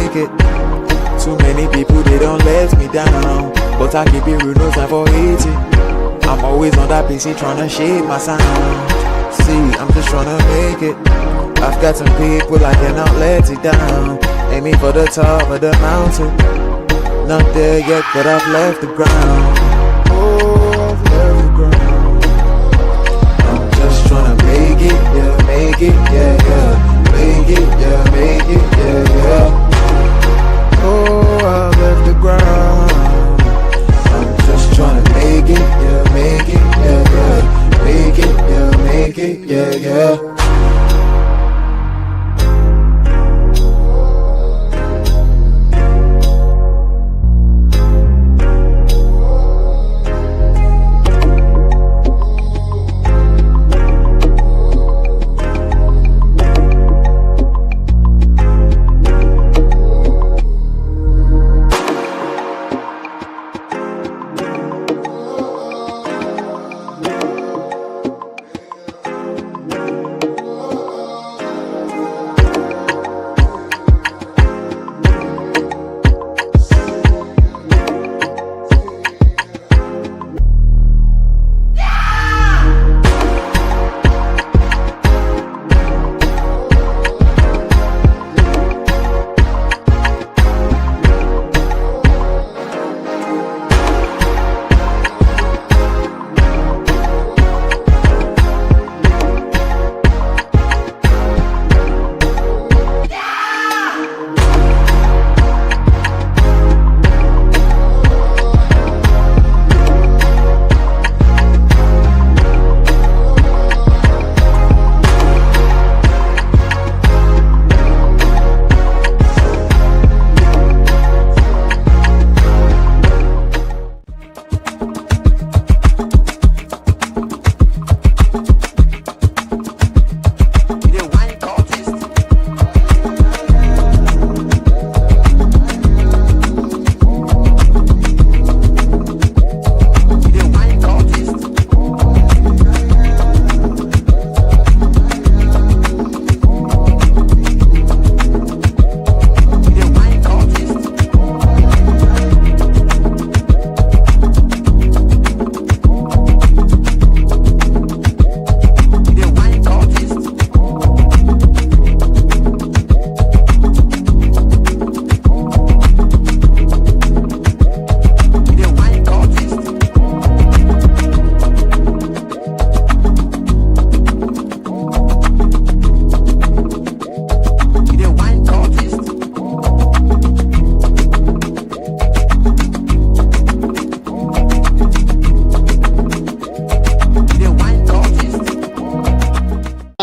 make it. Too many people, they don't let me down. But I keep it real, no time for hating. I'm always on that PC trying to shape my sound. See, I'm just trying to make it. I've got some people, I cannot let it down. Aiming for the top of the mountain. Not there yet, but I've left the ground. Oh, I've left the ground. I'm just trying to make it, yeah, make it, yeah, yeah. Make it, yeah, make it, yeah, yeah. Oh, I've left the ground. I'm just trying to make it, yeah, make it, yeah, yeah. Make it, yeah, make it, yeah, yeah.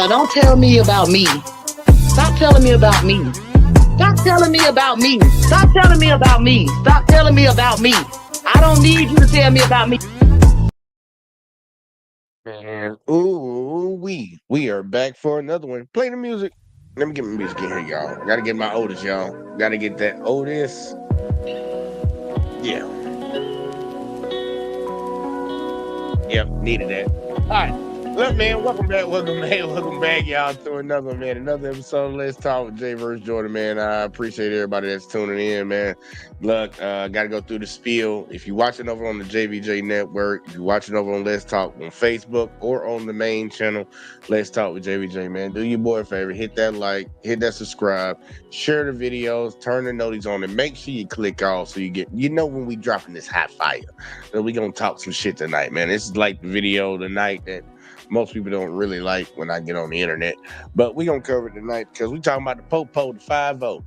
Don't tell me about me. Stop telling me about me. Stop telling me about me. Stop telling me about me. Stop telling me about me. I don't need you to tell me about me. And we are back for another one. Play the music. Let me get my music in here, y'all. Gotta get my Otis, y'all. Gotta get that Otis. Yeah. Yep, needed that. All right. Look, man, welcome back, y'all, to another episode of Let's Talk with Jay vs. Jordan, man. I appreciate everybody that's tuning in, man. Look, gotta go through the spiel. If you're watching over on the JVJ Network, if you're watching over on Let's Talk on Facebook or on the main channel, Let's Talk with JVJ, man, do your boy a favor, hit that like, hit that subscribe, share the videos, turn the notice on, and make sure you click all so you know when we dropping this hot fire. So we gonna talk some shit tonight, man. This is like the video tonight that most people don't really like when I get on the internet, but we gonna cover it tonight because we talking about the Popo, the 5-0.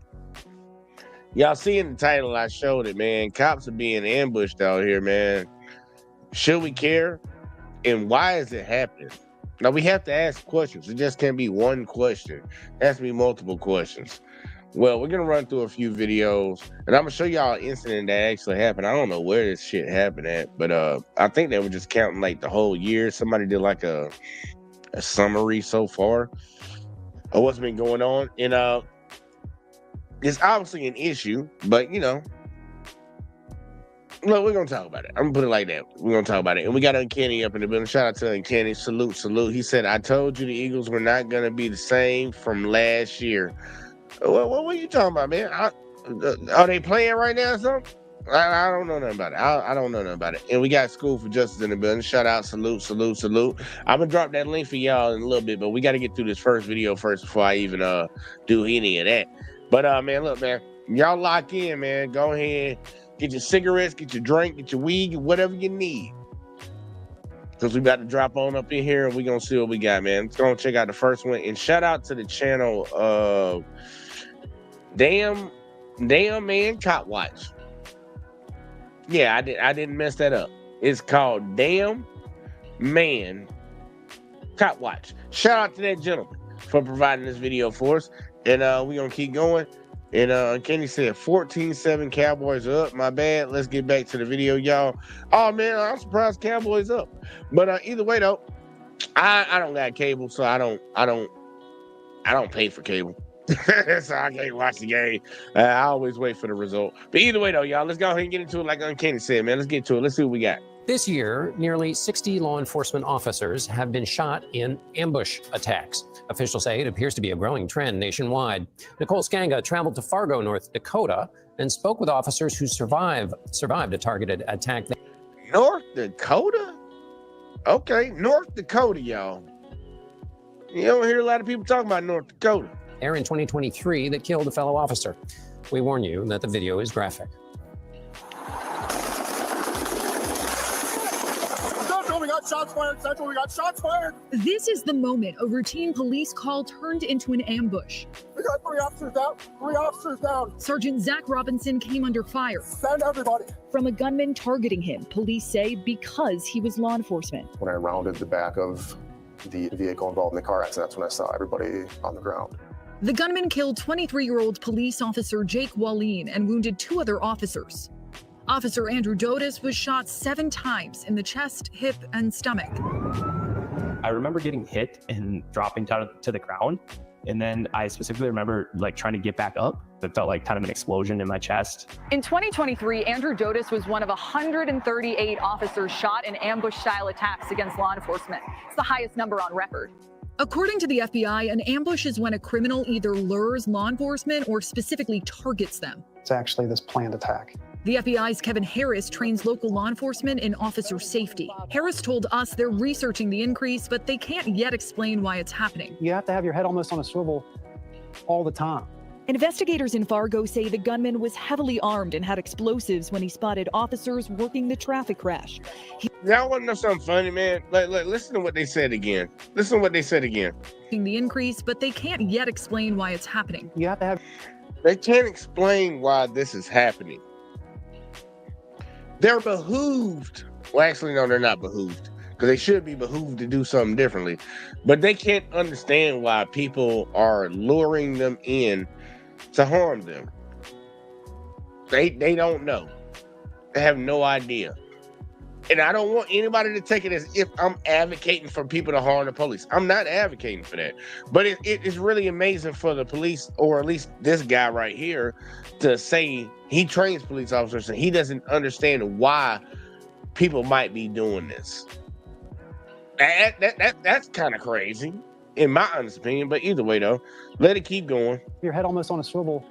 Y'all see in the title, I showed it, man. Cops are being ambushed out here, man. Should we care? And why is it happening? Now we have to ask questions. It just can't be one question. It has to be multiple questions. Well, we're gonna run through a few videos, and I'm gonna show y'all an incident that actually happened. I don't know where this shit happened at, but I think they were just counting like the whole year. Somebody did like a summary so far of what's been going on, and it's obviously an issue, but you know, look, we're gonna talk about it. I'm gonna put it like that. We're gonna talk about it, and we got Uncanny up in the building. Shout out to Uncanny. Salute. He said, "I told you the Eagles were not gonna be the same from last year." What are you talking about, man? Are they playing right now or something? I don't know nothing about it. I don't know nothing about it. And we got School for Justice in the building. Shout out, salute. I'm gonna drop that link for y'all in a little bit, but we got to get through this first video first before I even do any of that. But man, look, man, y'all lock in, man. Go ahead, get your cigarettes, get your drink, get your weed, whatever you need. Because we about to drop on up in here and we gonna see what we got, man. Let's go and check out the first one. And shout out to the channel of Damn Man Cop Watch. Yeah, I didn't mess that up. It's called Damn Man Cop Watch. Shout out to that gentleman for providing this video for us. And we're gonna keep going. And Kenny said 14-7 Cowboys are up. My bad. Let's get back to the video, y'all. Oh man, I'm surprised Cowboys up. But either way though, I don't got cable, so I don't pay for cable. So I can't watch the game. I always wait for the result. But either way, though, y'all, let's go ahead and get into it like Uncanny said, man. Let's get to it. Let's see what we got. This year, nearly 60 law enforcement officers have been shot in ambush attacks. Officials say it appears to be a growing trend nationwide. Nicole Skanga traveled to Fargo, North Dakota, and spoke with officers who survived a targeted attack. North Dakota? Okay, North Dakota, y'all. You don't hear a lot of people talking about North Dakota. There in 2023 that killed a fellow officer. We warn you that the video is graphic. Central, we got shots fired. Central, we got shots fired. This is the moment a routine police call turned into an ambush. We got 3 officers down. 3 officers down. Sergeant Zach Robinson came under fire. Send everybody. From a gunman targeting him, police say because he was law enforcement. When I rounded the back of the vehicle involved in the car accident, that's when I saw everybody on the ground. The gunman killed 23-year-old police officer Jake Wallin and wounded 2 other officers. Officer Andrew Dotis was shot 7 times in the chest, hip, and stomach. I remember getting hit and dropping down to the ground. And then I specifically remember trying to get back up. It felt like kind of an explosion in my chest. In 2023, Andrew Dotis was one of 138 officers shot in ambush-style attacks against law enforcement. It's the highest number on record. According to the FBI, an ambush is when a criminal either lures law enforcement or specifically targets them. It's actually this planned attack. The FBI's Kevin Harris trains local law enforcement in officer safety. Harris told us they're researching the increase, but they can't yet explain why it's happening. You have to have your head almost on a swivel all the time. Investigators in Fargo say the gunman was heavily armed and had explosives when he spotted officers working the traffic crash. Y'all want to know something funny, man? Listen to what they said again. Listen to what they said again. The increase, but they can't yet explain why it's happening. You have to have... They can't explain why this is happening. They're behooved. Well, actually, no, they're not behooved. Because they should be behooved to do something differently. But they can't understand why people are luring them in to harm them. They don't know. They have no idea. And I don't want anybody to take it as if I'm advocating for people to harm the police. I'm not advocating for that. But it is really amazing for the police, or at least this guy right here, to say he trains police officers and he doesn't understand why people might be doing this. That's kind of crazy, in my honest opinion. But either way, though, let it keep going. Your head almost on a swivel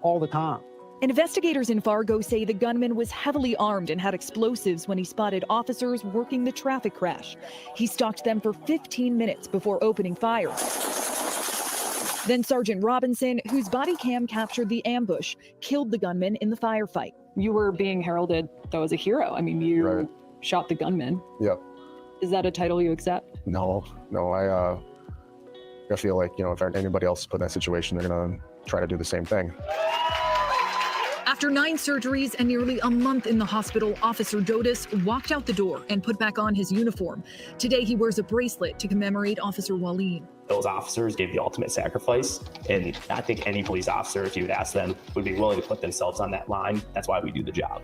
all the time. Investigators in Fargo say the gunman was heavily armed and had explosives when he spotted officers working the traffic crash. He stalked them for 15 minutes before opening fire. Then Sergeant Robinson, whose body cam captured the ambush, killed the gunman in the firefight. You were being heralded, though, as a hero. I mean, you shot the gunman. Yep. Is that a title you accept? No, I feel like, if anybody else put in that situation, they're going to try to do the same thing. After 9 surgeries and nearly a month in the hospital, Officer Dotis walked out the door and put back on his uniform. Today, he wears a bracelet to commemorate Officer Wallin. Those officers gave the ultimate sacrifice. And I think any police officer, if you would ask them, would be willing to put themselves on that line. That's why we do the job.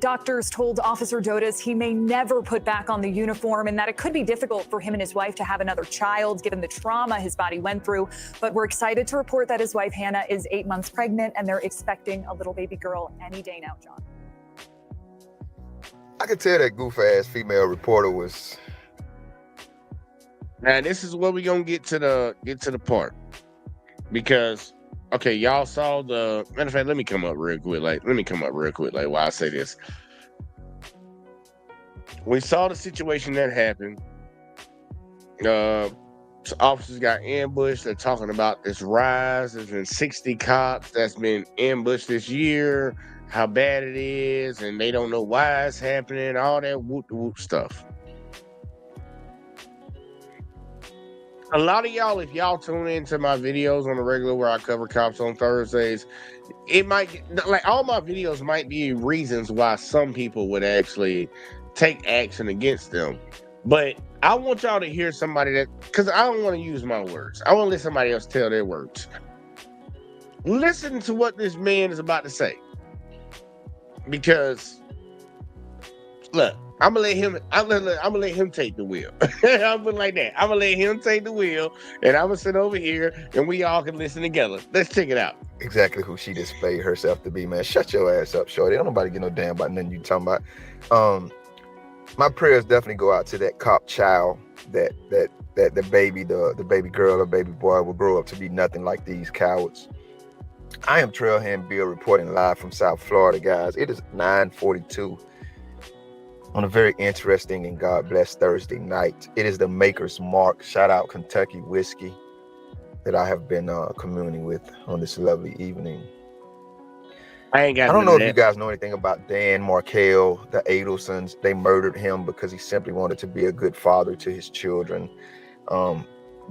Doctors told Officer Dotis he may never put back on the uniform and that it could be difficult for him and his wife to have another child given the trauma his body went through. But we're excited to report that his wife, Hannah, is 8 months pregnant and they're expecting a little baby girl any day now, John. I could tell that goof-ass female reporter was... Now, this is where we're going to get to the part. Because Okay, y'all saw the matter of fact. Let me come up real quick. Like, why I say this. We saw the situation that happened. Officers got ambushed. They're talking about this rise. There's been 60 cops that's been ambushed this year. How bad it is, and they don't know why it's happening. All that whoop stuff. A lot of y'all, if y'all tune into my videos on the regular where I cover cops on Thursdays, it might, like, all my videos might be reasons why some people would actually take action against them. But I want y'all to hear somebody that, because I don't want to use my words. I want to let somebody else tell their words. Listen to what this man is about to say. Because, look, I'm gonna let him take the wheel. I'm gonna like that. I'm gonna let him take the wheel, and I'm gonna sit over here, and we all can listen together. Let's check it out. Exactly who she displayed herself to be, man. Shut your ass up, shorty. Don't nobody get no damn about nothing you talking about. My prayers definitely go out to that cop child, that the baby, the baby girl or baby boy will grow up to be nothing like these cowards. I am Trailhand Bill reporting live from South Florida, guys. It is 9:42 on a very interesting and God bless Thursday night. It is the Maker's Mark. Shout out Kentucky Whiskey that I have been communing with on this lovely evening. I don't know if you guys know anything about Dan Markel, the Adelsons. They murdered him because he simply wanted to be a good father to his children. The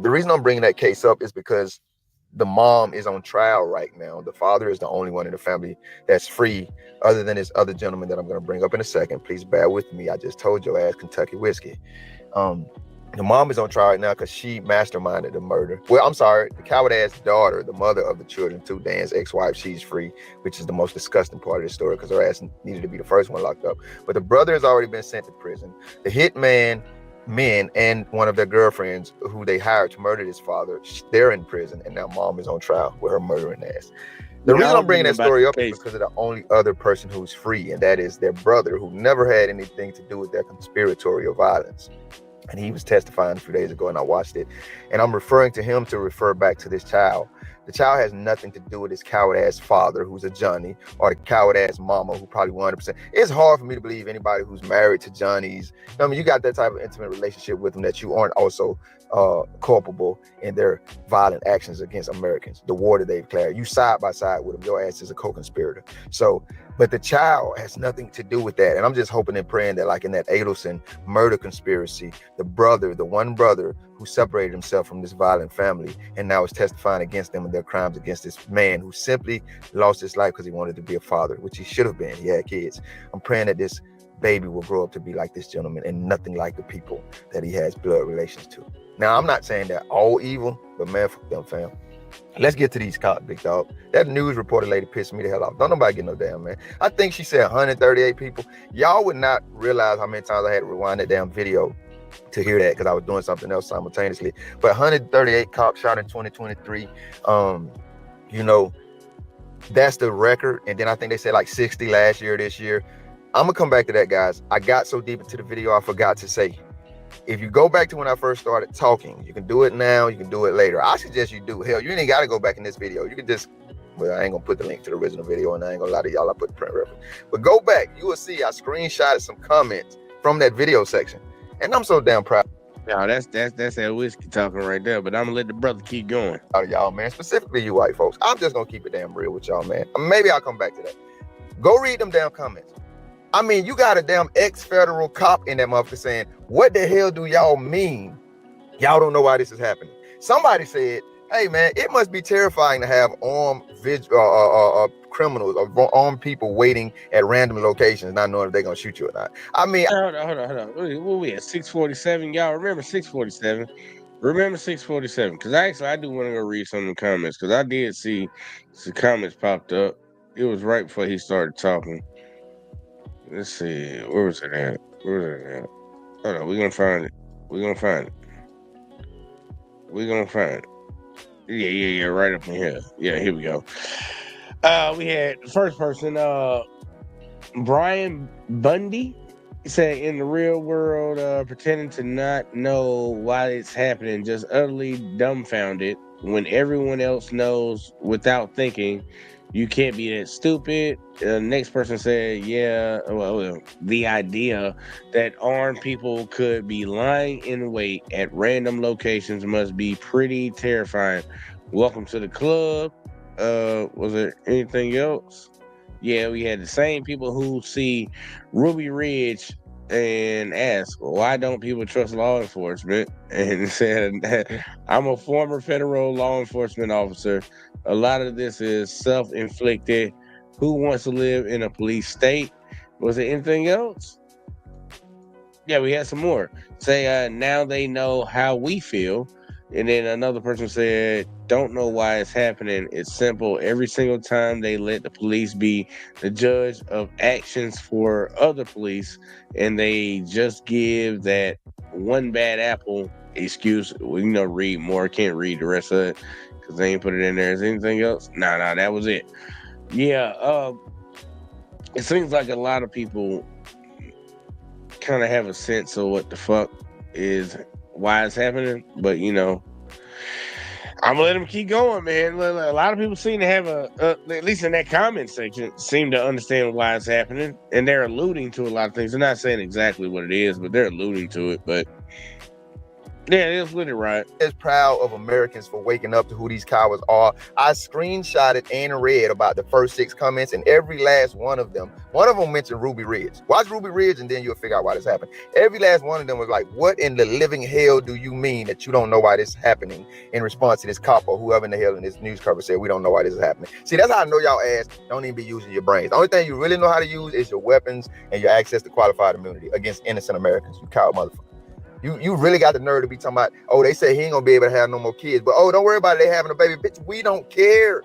reason I'm bringing that case up is because the mom is on trial right now. The father is the only one in the family that's free, other than this other gentleman that I'm going to bring up in a second. Please bear with me. I just told your ass Kentucky Whiskey. The mom is on trial right now because she masterminded the murder. Well, I'm sorry, the coward-ass daughter, the mother of the children, too, Dan's ex-wife, she's free, which is the most disgusting part of the story because her ass needed to be the first one locked up. But the brother has already been sent to prison. The hitman men and one of their girlfriends who they hired to murder his father, they're in prison, and now mom is on trial with her murdering ass. The reason I'm bringing that story up is because of the only other person who's free, and that is their brother, who never had anything to do with their conspiratorial violence. And he was testifying a few days ago, and I watched it. And I'm referring to him to refer back to this child. The child has nothing to do with his coward-ass father, who's a Johnny, or the coward-ass mama, who probably 100%. It's hard for me to believe anybody who's married to Johnny's. I mean, you got that type of intimate relationship with them that you aren't also culpable in their violent actions against Americans, the war that they've declared. You side by side with them. Your ass is a co-conspirator. So, but the child has nothing to do with that. And I'm just hoping and praying that, like in that Adelson murder conspiracy, the brother, the one brother who separated himself from this violent family and now is testifying against them and their crimes against this man who simply lost his life because he wanted to be a father, which he should have been. He had kids. I'm praying that this baby will grow up to be like this gentleman and nothing like the people that he has blood relations to. Now, I'm not saying they're all evil, but man, fuck them, fam. Let's get to these cops, big dog. That news reporter lady pissed me the hell off. Don't nobody get no damn, man. I think she said 138 people. Y'all would not realize how many times I had to rewind that damn video to hear that because I was doing something else simultaneously. But 138 cops shot in 2023. You know, that's the record. And then I think they said like 60 last year, this year. I'm gonna come back to that, guys. I got so deep into the video, I forgot to say, if you go back to when I first started talking, you can do it now, you can do it later. I suggest you do. Hell, you ain't got to go back in this video. You can just, well, I ain't going to put the link to the original video, and I ain't going to lie to y'all, I put the print reference. But go back. You will see I screenshotted some comments from that video section. And I'm so damn proud. No, that's that whiskey talking right there, but I'm going to let the brother keep going. Out of y'all, man, specifically you white folks. I'm just going to keep it damn real with y'all, man. Maybe I'll come back to that. Go read them damn comments. I mean, you got a damn ex-federal cop in that motherfucker saying, what the hell do y'all mean? Y'all don't know why this is happening. Somebody said, hey, man, it must be terrifying to have armed criminals or armed people waiting at random locations, not knowing if they're going to shoot you or not. I mean, hold on. Where we at? 647. Y'all remember 647? Remember 647? Because I do want to go read some of the comments because I did see some comments popped up. It was right before he started talking. Let's see. Where was it at? Hold on. We're going to find it. Yeah. Right up in here. Yeah, here we go. We had the first person, Brian Bundy. He said, in the real world, pretending to not know why it's happening, just utterly dumbfounded when everyone else knows without thinking. You can't be that stupid. The next person said, yeah, well, the idea that armed people could be lying in wait at random locations must be pretty terrifying. Welcome to the club. Was there anything else? Yeah, we had the same people who see Ruby Ridge and ask, why don't people trust law enforcement? And said, I'm a former federal law enforcement officer. A lot of this is self-inflicted. Who wants to live in a police state? Was there anything else? Yeah, we had some more. Say, now they know how we feel. And then another person said, don't know why it's happening. It's simple. Every single time they let the police be the judge of actions for other police, and they just give that one bad apple excuse. Read more. Can't read the rest of it because they ain't put it in there. Is anything else? Nah, that was it. Yeah, it seems like a lot of people kind of have a sense of what the fuck is why it's happening, but I'm gonna let them keep going, man. A lot of people seem to have at least in that comment section, seem to understand why it's happening, and they're alluding to a lot of things. They're not saying exactly what it is, but they're alluding to it. But yeah, it's really right. Is proud of Americans for waking up to who these cowards are. I screenshotted and read about the first 6 comments, and every last one of them mentioned Ruby Ridge. Watch Ruby Ridge, and then you'll figure out why this happened. Every last one of them was like, what in the living hell do you mean that you don't know why this is happening? In response to this cop or whoever in the hell in this news cover said, we don't know why this is happening. See, that's how I know y'all ass don't even be using your brains. The only thing you really know how to use is your weapons and your access to qualified immunity against innocent Americans, you coward motherfucker. You really got the nerve to be talking about, oh, they say he ain't gonna be able to have no more kids, but oh, don't worry about it, they having a baby. Bitch, we don't care.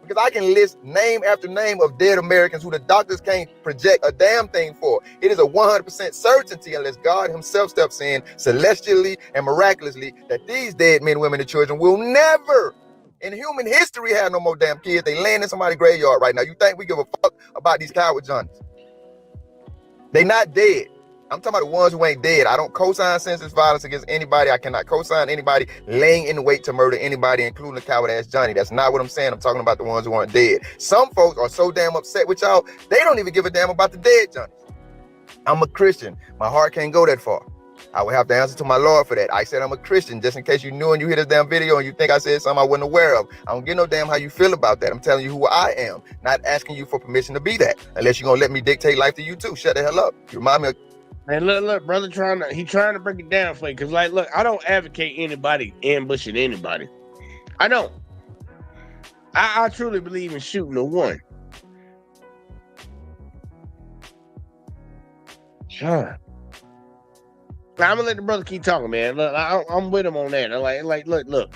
Because I can list name after name of dead Americans who the doctors can't project a damn thing for. It is a 100% certainty, unless God himself steps in celestially and miraculously, that these dead men, women, and children will never in human history have no more damn kids. They laying in somebody's graveyard right now. You think we give a fuck about these coward Johnnies? They not dead. I'm talking about the ones who ain't dead. I don't co-sign senseless violence against anybody. I cannot co-sign anybody laying in wait to murder anybody, including the coward ass Johnny. That's not what I'm saying. I'm talking about the ones who aren't dead. Some folks are so damn upset with y'all, they don't even give a damn about the dead Johnnies. I'm a Christian. My heart can't go that far. I would have to answer to my Lord for that. I said I'm a Christian, just in case you knew and you hear this damn video and you think I said something I wasn't aware of. I don't give no damn how you feel about that. I'm telling you who I am, not asking you for permission to be that. Unless you're gonna let me dictate life to you too. Shut the hell up. You remind me of... And look, brother, trying to break it down for you, because look, I don't advocate anybody ambushing anybody. I don't. I truly believe in shooting the one. Sure. I'm gonna let the brother keep talking, man. Look, I'm with him on that. Look.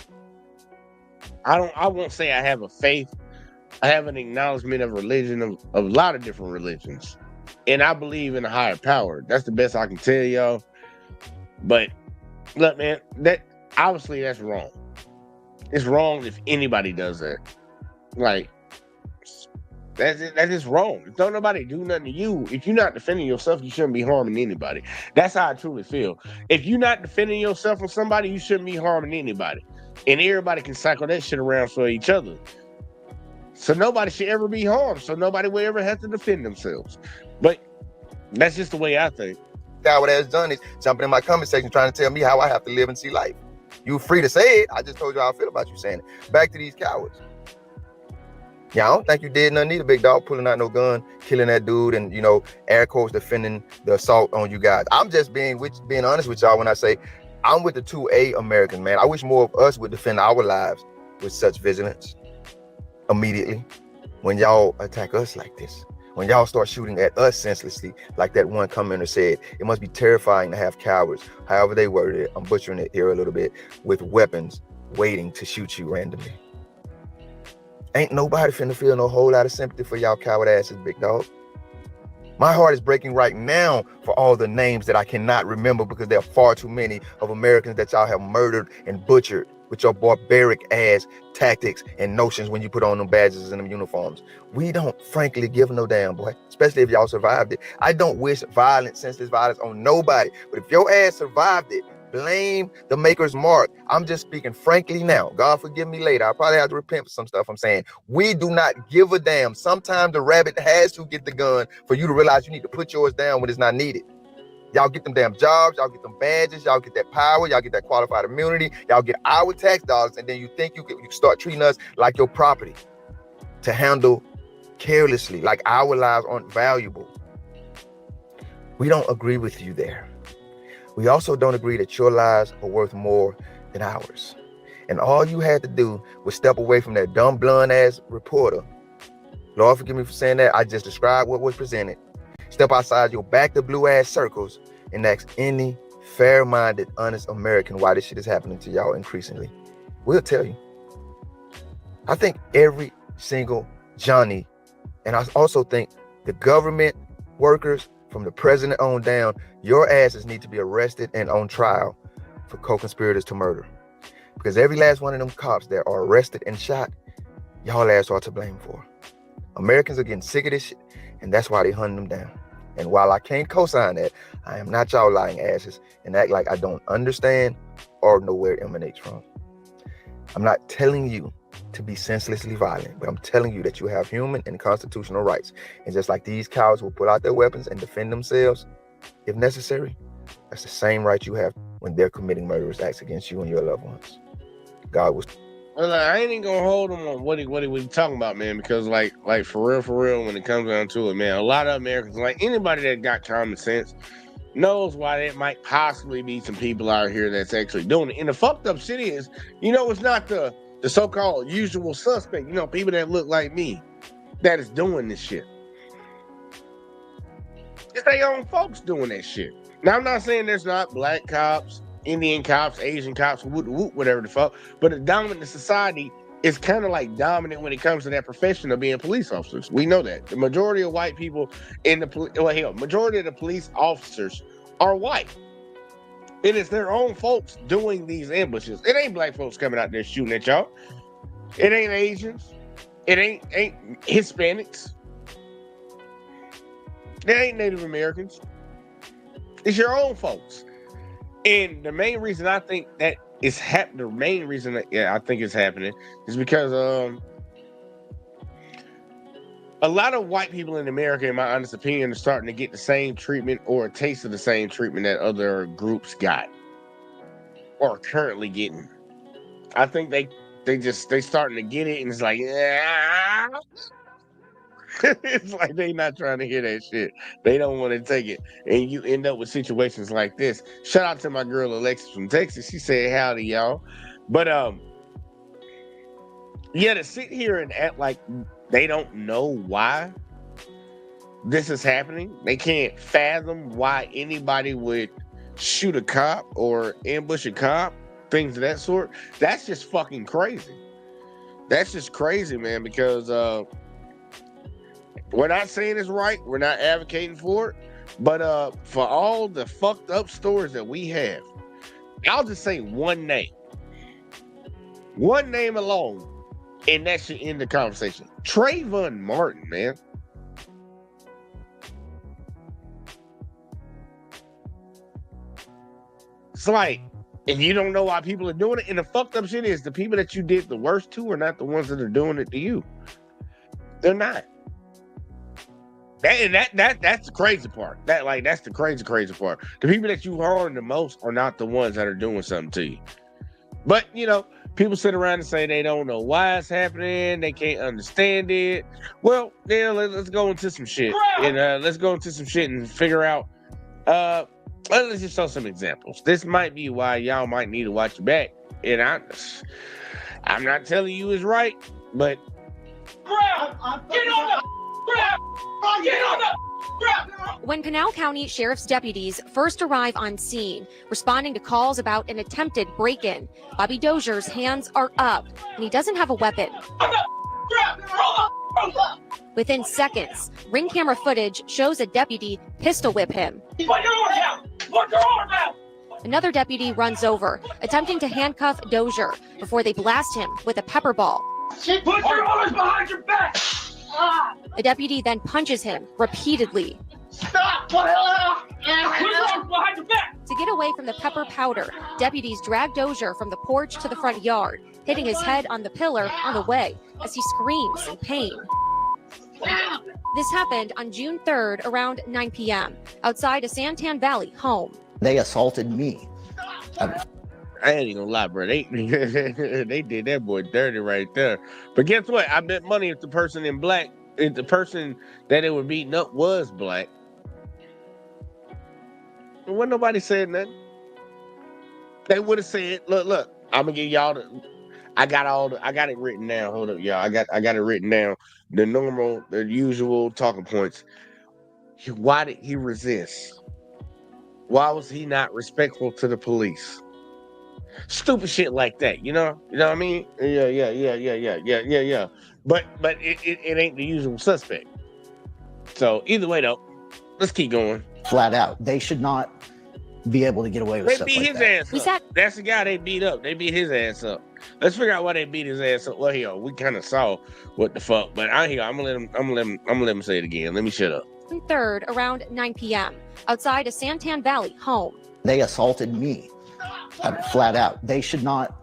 I won't say I have a faith. I have an acknowledgement of religion of a lot of different religions. And I believe in a higher power. That's the best I can tell y'all. But look, man, that obviously that's wrong. It's wrong if anybody does that. Like, that's just wrong. If don't nobody do nothing to you, if you're not defending yourself, you shouldn't be harming anybody. That's how I truly feel. If you're not defending yourself from somebody, you shouldn't be harming anybody. And everybody can cycle that shit around for each other. So nobody should ever be harmed. So nobody will ever have to defend themselves. But that's just the way I think. Coward ass Johnny's jumping in my comment section trying to tell me how I have to live and see life. You free to say it. I just told you how I feel about you saying it. Back to these cowards. Yeah, I don't think you did nothing either, big dog, pulling out no gun, killing that dude, and air quotes defending the assault on you guys. I'm just being honest with y'all when I say I'm with the 2A Americans, man. I wish more of us would defend our lives with such vigilance immediately when y'all attack us like this. When y'all start shooting at us senselessly, like that one commenter said, it must be terrifying to have cowards, however they worded it, I'm butchering it here a little bit, with weapons waiting to shoot you randomly. Ain't nobody finna feel no whole lot of sympathy for y'all coward asses, big dog. My heart is breaking right now for all the names that I cannot remember because there are far too many of Americans that y'all have murdered and butchered with your barbaric ass tactics and notions when you put on them badges and them uniforms. We don't frankly give no damn, boy, especially if y'all survived it. I don't wish violence, senseless violence on nobody, but if your ass survived it, blame the maker's mark. I'm just speaking frankly now. God forgive me later. I'll probably have to repent for some stuff I'm saying. We do not give a damn. Sometimes the rabbit has to get the gun for you to realize you need to put yours down when it's not needed. Y'all get them damn jobs, y'all get them badges, y'all get that power, y'all get that qualified immunity, y'all get our tax dollars, and then you think you can start treating us like your property to handle carelessly, like our lives aren't valuable. We don't agree with you there. We also don't agree that your lives are worth more than ours. And all you had to do was step away from that dumb, blunt-ass reporter. Lord, forgive me for saying that. I just described what was presented. Step outside your back-to-blue-ass circles and ask any fair-minded, honest American why this shit is happening to y'all increasingly. We'll tell you. I think every single Johnny, and I also think the government workers from the president on down, your asses need to be arrested and on trial for co-conspirators to murder. Because every last one of them cops that are arrested and shot, y'all ass are to blame for. Americans are getting sick of this shit, and that's why they hunting them down. And while I can't co-sign that, I am not y'all lying asses and act like I don't understand or know where it emanates from. I'm not telling you to be senselessly violent, but I'm telling you that you have human and constitutional rights. And just like these cowards will pull out their weapons and defend themselves, if necessary, that's the same right you have when they're committing murderous acts against you and your loved ones. God was... Well, I ain't even gonna hold him on what he talking about, man, because like for real, when it comes down to it, man, a lot of Americans, like anybody that got common sense, knows why there might possibly be some people out here that's actually doing it. And the fucked up shit is, it's not the so-called usual suspect, people that look like me that is doing this shit. It's their own folks doing that shit. Now, I'm not saying there's not black cops, Indian cops, Asian cops, whatever the fuck, but the dominant society is kind of like dominant when it comes to that profession of being police officers. We know that. The majority of white people in the majority of the police officers are white. It is their own folks doing these ambushes. It ain't black folks coming out there shooting at y'all. It ain't Asians. It ain't Hispanics. It ain't Native Americans. It's your own folks. And the main reason I think that is happening, I think it's happening is because a lot of white people in America, in my honest opinion, are starting to get the same treatment or a taste of the same treatment that other groups got or are currently getting. I think they starting to get it, and it's like, yeah. It's like they not trying to hear that shit. They don't want to take it. And you end up with situations like this. Shout out to my girl Alexis from Texas. She said howdy, y'all. But to sit here and act like they don't know why this is happening. They can't fathom why anybody would shoot a cop or ambush a cop, things of that sort. That's just fucking crazy. That's just crazy, man, because we're not saying it's right. We're not advocating for it. But for all the fucked up stories that we have, I'll just say one name. One name alone, and that should end the conversation. Trayvon Martin, man. It's like, if you don't know why people are doing it, and the fucked up shit is the people that you did the worst to are not the ones that are doing it to you. They're not. That's the crazy part. That's the crazy part. The people that you harm the most are not the ones that are doing something to you. But people sit around and say they don't know why it's happening, they can't understand it. Well, yeah, let's go into some shit. And let's go into some shit and figure out let's just show some examples. This might be why y'all might need to watch your back. And I'm not telling you it's right, but When Pinal County Sheriff's deputies first arrive on scene, responding to calls about an attempted break-in, Bobby Dozier's hands are up, and he doesn't have a weapon. Within seconds, ring camera footage shows a deputy pistol whip him. Put your arm down! Put your arm down! Another deputy runs over, attempting to handcuff Dozier before they blast him with a pepper ball. Put your arms behind your back! The deputy then punches him repeatedly. Stop! Put your arms behind your back! To get away from the pepper powder, deputies dragged Dozier from the porch to the front yard, hitting his head on the pillar on the way as he screams in pain. This happened on June 3rd around 9 p.m. outside a Santan Valley home. They assaulted me. I ain't gonna lie, bro. They they did that boy dirty right there. But guess what? I bet money if the person in black, if the person that they were beating up was black. Wasn't nobody saying nothing. They would have said, look, I'm gonna give y'all I got it written down. Hold up, y'all. I got it written down. The usual talking points. Why did he resist? Why was he not respectful to the police? Stupid shit like that, you know what I mean? Yeah. But it ain't the usual suspect. So either way though, let's keep going. Flat out, they should not be able to get away with They stuff beat like his that. ass up. That's the guy they beat up. They beat his ass up. Let's figure out why they beat his ass up. Well, here we kind of saw what the fuck, but I'm gonna let him say it again. Let me shut up. 3rd around 9 p.m. outside a Santan Valley home. They assaulted me. Flat out, they should not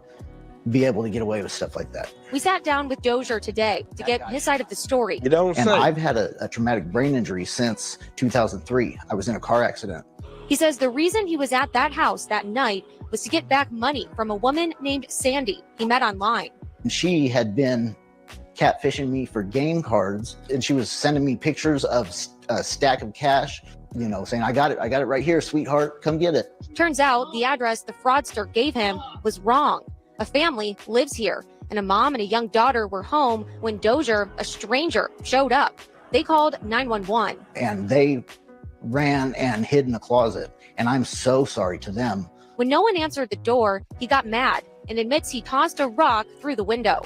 be able to get away with stuff like that. We sat down with Dozier today to get his side of the story. You don't And say. I've had a traumatic brain injury since 2003. I was in a car accident. He says the reason he was at that house that night was to get back money from a woman named Sandy he met online. And she had been catfishing me for game cards, and she was sending me pictures of a stack of cash, you know, saying, I got it right here, sweetheart, come get it. Turns out the address the fraudster gave him was wrong. A family lives here, and a mom and a young daughter were home when Dozier, a stranger, showed up. They called 911. And they ran and hid in a closet, and I'm so sorry to them. When no one answered the door, he got mad and admits he tossed a rock through the window.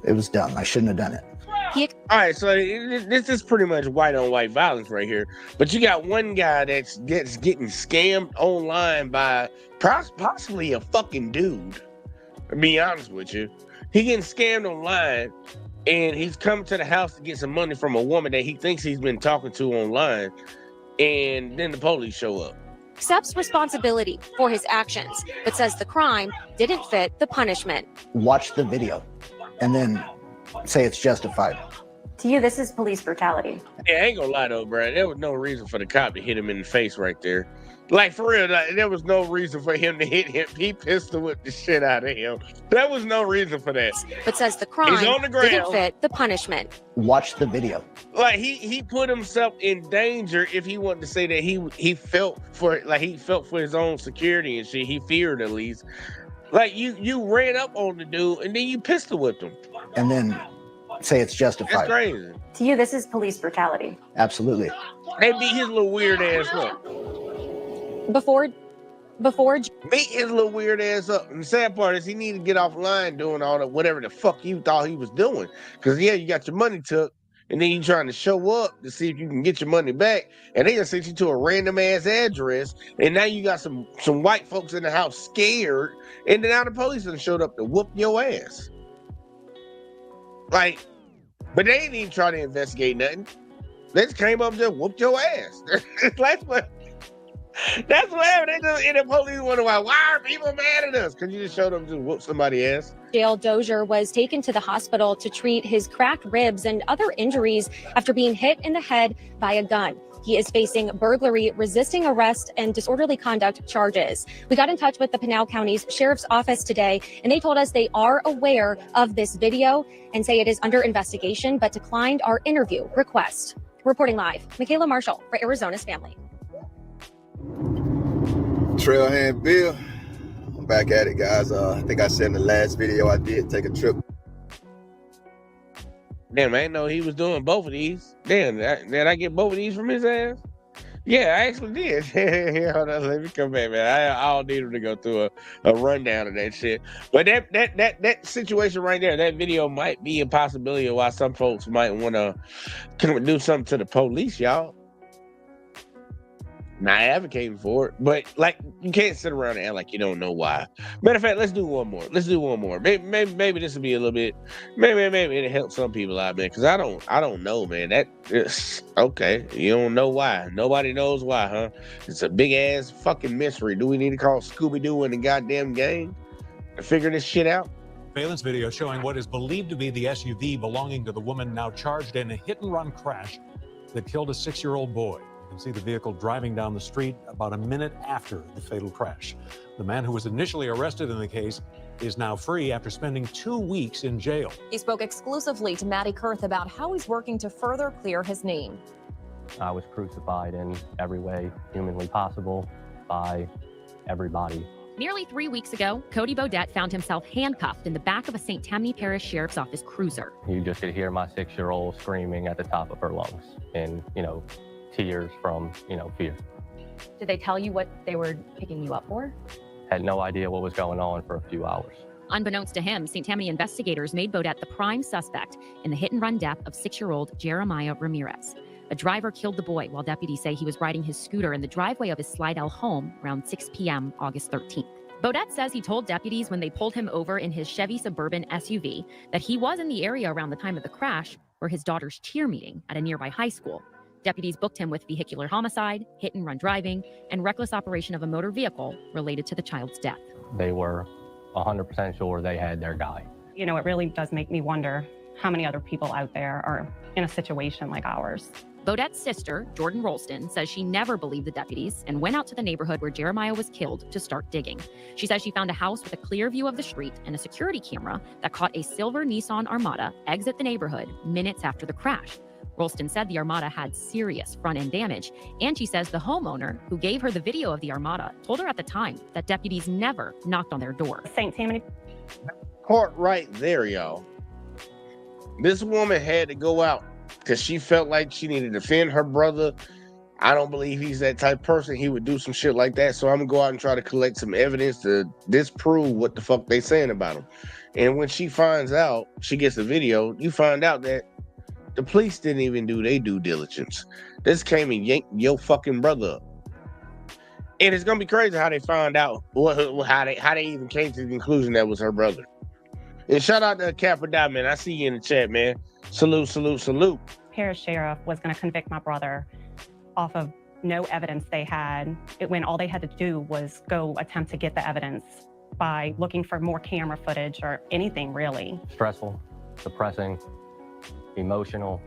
It was dumb. I shouldn't have done it. All right, so this is pretty much white on white violence right here. But you got one guy that's getting scammed online by possibly a fucking dude. To be honest with you, he getting scammed online, and he's coming to the house to get some money from a woman that he thinks he's been talking to online, and then the police show up. Accepts responsibility for his actions, but says the crime didn't fit the punishment. Watch the video and then say it's justified. To you, this is police brutality. Yeah, I ain't gonna lie though, bro. There was no reason for the cop to hit him in the face right there. Like, for real, there was no reason for him to hit him. He pistol whipped the shit out of him. There was no reason for that. But says the crime He's on the ground. didn't fit the punishment. Watch the video. Like, he put himself in danger if he wanted to say that he felt for his own security and shit. He feared, at least. Like, you ran up on the dude and then you pistol whipped him. And then say it's justified. That's crazy. To you, this is police brutality. Absolutely. They beat his little weird ass up. Before beat his little weird ass up. And the sad part is he needed to get offline doing all that, whatever the fuck you thought he was doing. Because, yeah, you got your money took, and then you trying to show up to see if you can get your money back, and they just sent you to a random ass address, and now you got some white folks in the house scared, and then now the police done showed up to whoop your ass. Like, but they ain't even try to investigate nothing. They just came up and just whooped your ass. That's what happened. And the police wonder why are people mad at us? Because you just showed up to whoop somebody's ass. jail, Dozier was taken to the hospital to treat his cracked ribs and other injuries after being hit in the head by a gun. He is facing burglary, resisting arrest, and disorderly conduct charges. We got in touch with the Pinal County's Sheriff's Office today, and they told us they are aware of this video and say it is under investigation, but declined our interview request. Reporting live, Michaela Marshall for Arizona's Family. Trailhand Bill, I'm back at it, guys. I think I said in the last video I did take a trip. Damn, I didn't know he was doing both of these. Damn, did I get both of these from his ass? Yeah, I actually did. Hold on, let me come back, man. I'll need him to go through a rundown of that shit. But that situation right there, that video might be a possibility of why some folks might want to do something to the police, y'all. not advocating for it, but like you can't sit around and act like you don't know why. Matter of fact, let's do one more. Maybe this will be a little bit. Maybe it'll help some people out, man. Because I don't know, man. That is okay. You don't know why. Nobody knows why, huh? It's a big ass fucking mystery. Do we need to call Scooby-Doo in the goddamn game to figure this shit out? Surveillance video showing what is believed to be the SUV belonging to the woman now charged in a hit-and-run crash that killed a 6-year-old boy. You can see the vehicle driving down the street about a minute after the fatal crash. The man who was initially arrested in the case is now free after spending 2 weeks in jail. He spoke exclusively to Maddie Kurth about how he's working to further clear his name. I was crucified in every way humanly possible by everybody. Nearly 3 weeks ago, Cody Bodette found himself handcuffed in the back of a St. Tammany Parish Sheriff's Office cruiser. You just could hear my 6-year-old screaming at the top of her lungs and, tears from, fear. Did they tell you what they were picking you up for? Had no idea what was going on for a few hours. Unbeknownst to him, St. Tammany investigators made Bodette the prime suspect in the hit-and-run death of 6-year-old Jeremiah Ramirez. A driver killed the boy while deputies say he was riding his scooter in the driveway of his Slidell home around 6 p.m. August 13th. Bodette says he told deputies when they pulled him over in his Chevy Suburban SUV that he was in the area around the time of the crash for his daughter's cheer meeting at a nearby high school. Deputies booked him with vehicular homicide, hit-and-run driving, and reckless operation of a motor vehicle related to the child's death. They were 100% sure they had their guy. It really does make me wonder how many other people out there are in a situation like ours. Bodette's sister, Jordan Rolston, says she never believed the deputies and went out to the neighborhood where Jeremiah was killed to start digging. She says she found a house with a clear view of the street and a security camera that caught a silver Nissan Armada exit the neighborhood minutes after the crash. Rolston said the Armada had serious front-end damage, and she says the homeowner who gave her the video of the Armada told her at the time that deputies never knocked on their door. St. Tammany. Part right there, y'all. This woman had to go out because she felt like she needed to defend her brother. I don't believe he's that type of person. He would do some shit like that. So I'm going to go out and try to collect some evidence to disprove what the fuck they saying about him. And when she finds out, she gets the video, you find out that the police didn't even do their due diligence. This came and yanked your fucking brother up. And it's going to be crazy how they found out, how they even came to the conclusion that was her brother. And shout out to Capra, man. I see you in the chat, man. Salute, salute, salute. Parish sheriff was going to convict my brother off of no evidence they had, when all they had to do was go attempt to get the evidence by looking for more camera footage or anything really. Stressful, depressing, emotional,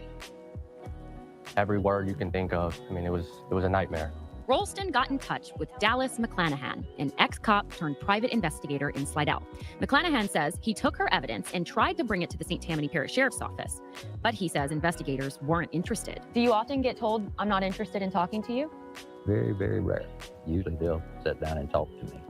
every word you can think of. I mean, it was a nightmare. Rolston got in touch with Dallas McClanahan, an ex-cop turned private investigator in Slidell. McClanahan says he took her evidence and tried to bring it to the St. Tammany Parish Sheriff's Office, but he says investigators weren't interested. Do you often get told, I'm not interested in talking to you? Very, very rare. Usually they'll sit down and talk to me.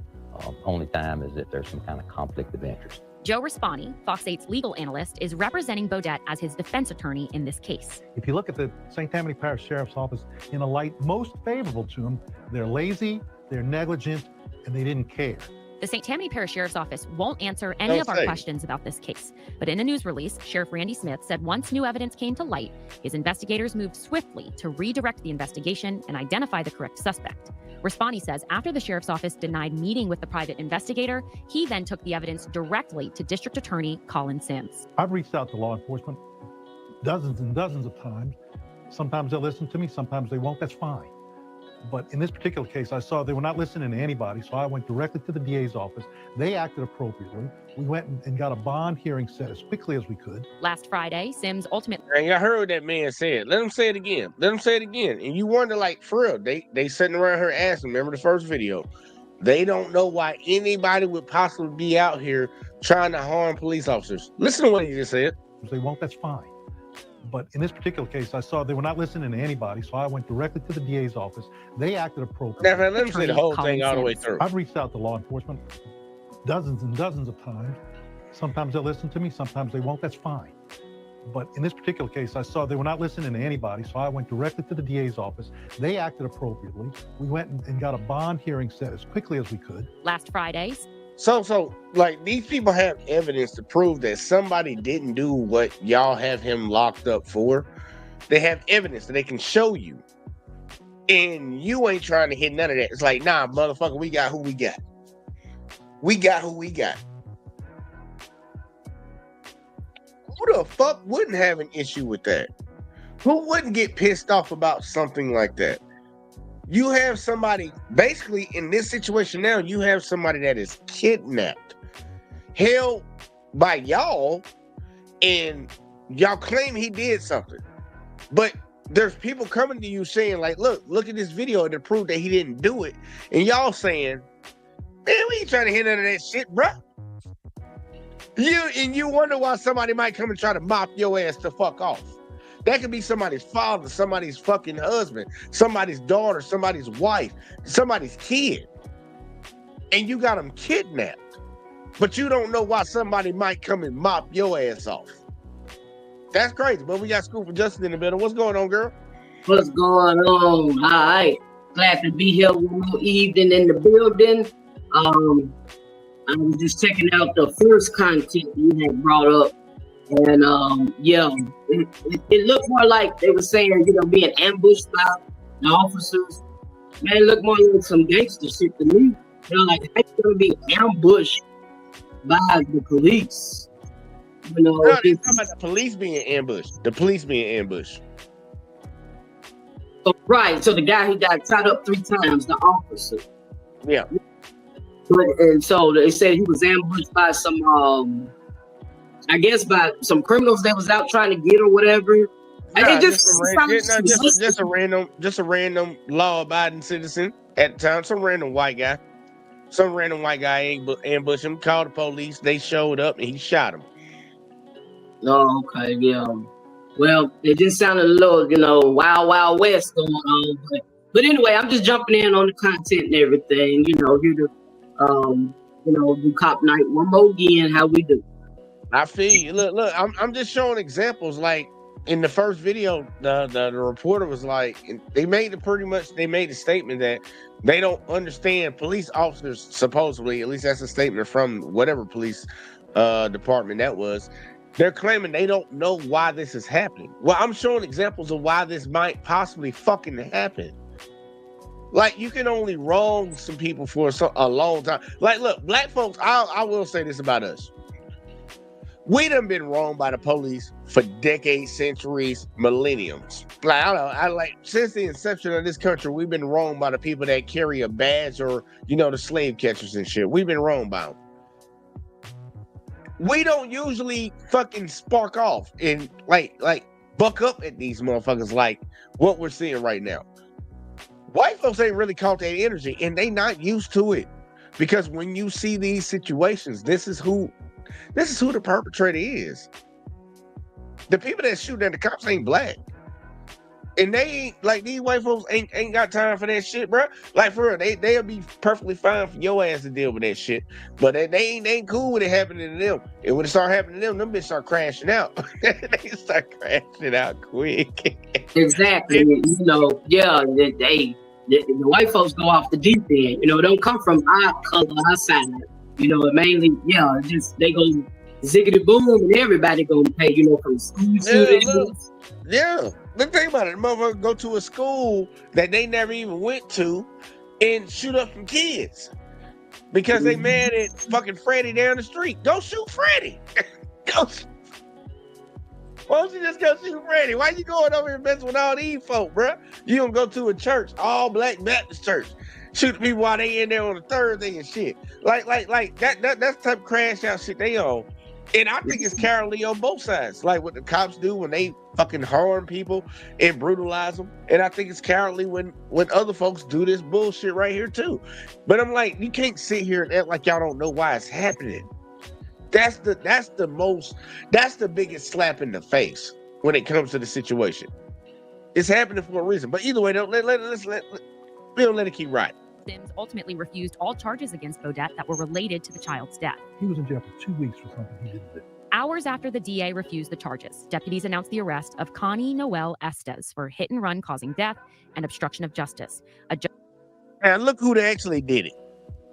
Only time is if there's some kind of conflict of interest. Joe Raspani, Fox 8's legal analyst, is representing Bodette as his defense attorney in this case. If you look at the St. Tammany Parish Sheriff's Office in a light most favorable to them, they're lazy, they're negligent, and they didn't care. The St. Tammany Parish Sheriff's Office won't answer any of our questions about this case. But in a news release, Sheriff Randy Smith said once new evidence came to light, his investigators moved swiftly to redirect the investigation and identify the correct suspect. Raspani says after the Sheriff's Office denied meeting with the private investigator, he then took the evidence directly to District Attorney Colin Sims. I've reached out to law enforcement dozens and dozens of times. Sometimes they'll listen to me, sometimes they won't, that's fine. But in this particular case, I saw they were not listening to anybody, so I went directly to the DA's office. They acted appropriately. We went and got a bond hearing set as quickly as we could. Last Friday, Sims ultimately... And I heard what that man said. Let him say it again. Let him say it again. And you wonder, like, for real, they sitting around here asking, remember the first video? They don't know why anybody would possibly be out here trying to harm police officers. Listen to what he just said. If they won't, that's fine. But in this particular case, I saw they were not listening to anybody, so I went directly to the DA's office. They acted appropriately. Now, let him say the whole thing all the way through. I've reached out to law enforcement dozens and dozens of times. Sometimes they'll listen to me, sometimes they won't, that's fine. But in this particular case, I saw they were not listening to anybody, so I went directly to the DA's office. They acted appropriately. We went and got a bond hearing set as quickly as we could. Last Friday. So, like, these people have evidence to prove that somebody didn't do what y'all have him locked up for. They have evidence that they can show you. And you ain't trying to hit none of that. It's like, nah, motherfucker, we got who we got. We got who we got. Who the fuck wouldn't have an issue with that? Who wouldn't get pissed off about something like that? You have somebody, basically in this situation now, you have somebody that is kidnapped, held by y'all, and y'all claim he did something. But there's people coming to you saying, like, look at this video to prove that he didn't do it. And y'all saying, man, we ain't trying to hit none of that shit, bro. You wonder why somebody might come and try to mop your ass the fuck off. That could be somebody's father, somebody's fucking husband, somebody's daughter, somebody's wife, somebody's kid. And you got them kidnapped. But you don't know why somebody might come and mop your ass off. That's crazy. But we got Scoop and Justin in the middle. What's going on, girl? What's going on? All right. Glad to be here one more evening in the building. I was just checking out the first content you had brought up. And yeah, it looked more like they were saying, being ambushed by the officers. Man, it looked more like some gangster shit to me. Like, how you gonna be ambushed by the police? No, they're talking about the police being ambushed. The police being ambushed. Oh, right. So the guy who got shot up 3 times, the officer. Yeah. And so they said he was ambushed by some, I guess by some criminals that was out trying to get or whatever. And Nah, it just a random law-abiding citizen at the time. Some random white guy ambushed him, called the police. They showed up and he shot him. Oh, okay, yeah. Well, it just sounded a little, wild, wild west going on. But anyway, I'm just jumping in on the content and everything. Here to, do Cop Night one more again. How we do? I feel you. Look. I'm just showing examples. Like in the first video, the reporter was like, they made a statement that they don't understand police officers. Supposedly, at least that's a statement from whatever police department that was. They're claiming they don't know why this is happening. Well, I'm showing examples of why this might possibly fucking happen. Like, you can only wrong some people for a long time. Like, look, black folks, I will say this about us. We done been wronged by the police for decades, centuries, millenniums. Like, I don't know, since the inception of this country, we've been wronged by the people that carry a badge or, the slave catchers and shit. We've been wronged by them. We don't usually fucking spark off and like buck up at these motherfuckers like what we're seeing right now. White folks ain't really caught that energy, and they not used to it. Because when you see these situations, this is who the perpetrator is. The people that shoot at the cops ain't black. And they ain't, like, these white folks ain't got time for that shit, bro. Like, for real, they'll be perfectly fine for your ass to deal with that shit. But they ain't cool with it happening to them. And when it start happening to them bitches start crashing out. They start crashing out quick. Exactly. Yeah, the white folks go off the deep end. Don't come from our color, our side. It mainly, just they go ziggity boom and everybody gonna pay, from school shootings. Yeah. Look, think about it. The motherfuckers go to a school that they never even went to and shoot up some kids because they mad at fucking Freddie down the street. Go shoot Freddie. Why don't you just go shoot Freddie? Why you going over here messing with all these folk, bro? You don't go to a church, all black Baptist church, shoot people while they in there on a Thursday and shit. Like that's the type of crash out shit they on. And I think it's cowardly on both sides, like what the cops do when they fucking harm people and brutalize them. And I think it's cowardly when other folks do this bullshit right here too. But I'm like, you can't sit here and act like y'all don't know why it's happening. That's the biggest slap in the face when it comes to the situation. It's happening for a reason. But either way, we don't let it keep riding. Sims ultimately refused all charges against Bodette that were related to the child's death. He was in jail for 2 weeks for something he didn't do. Hours after the DA refused the charges, deputies announced the arrest of Connie Noel Estes for hit and run causing death and obstruction of justice. Now look who they actually did it.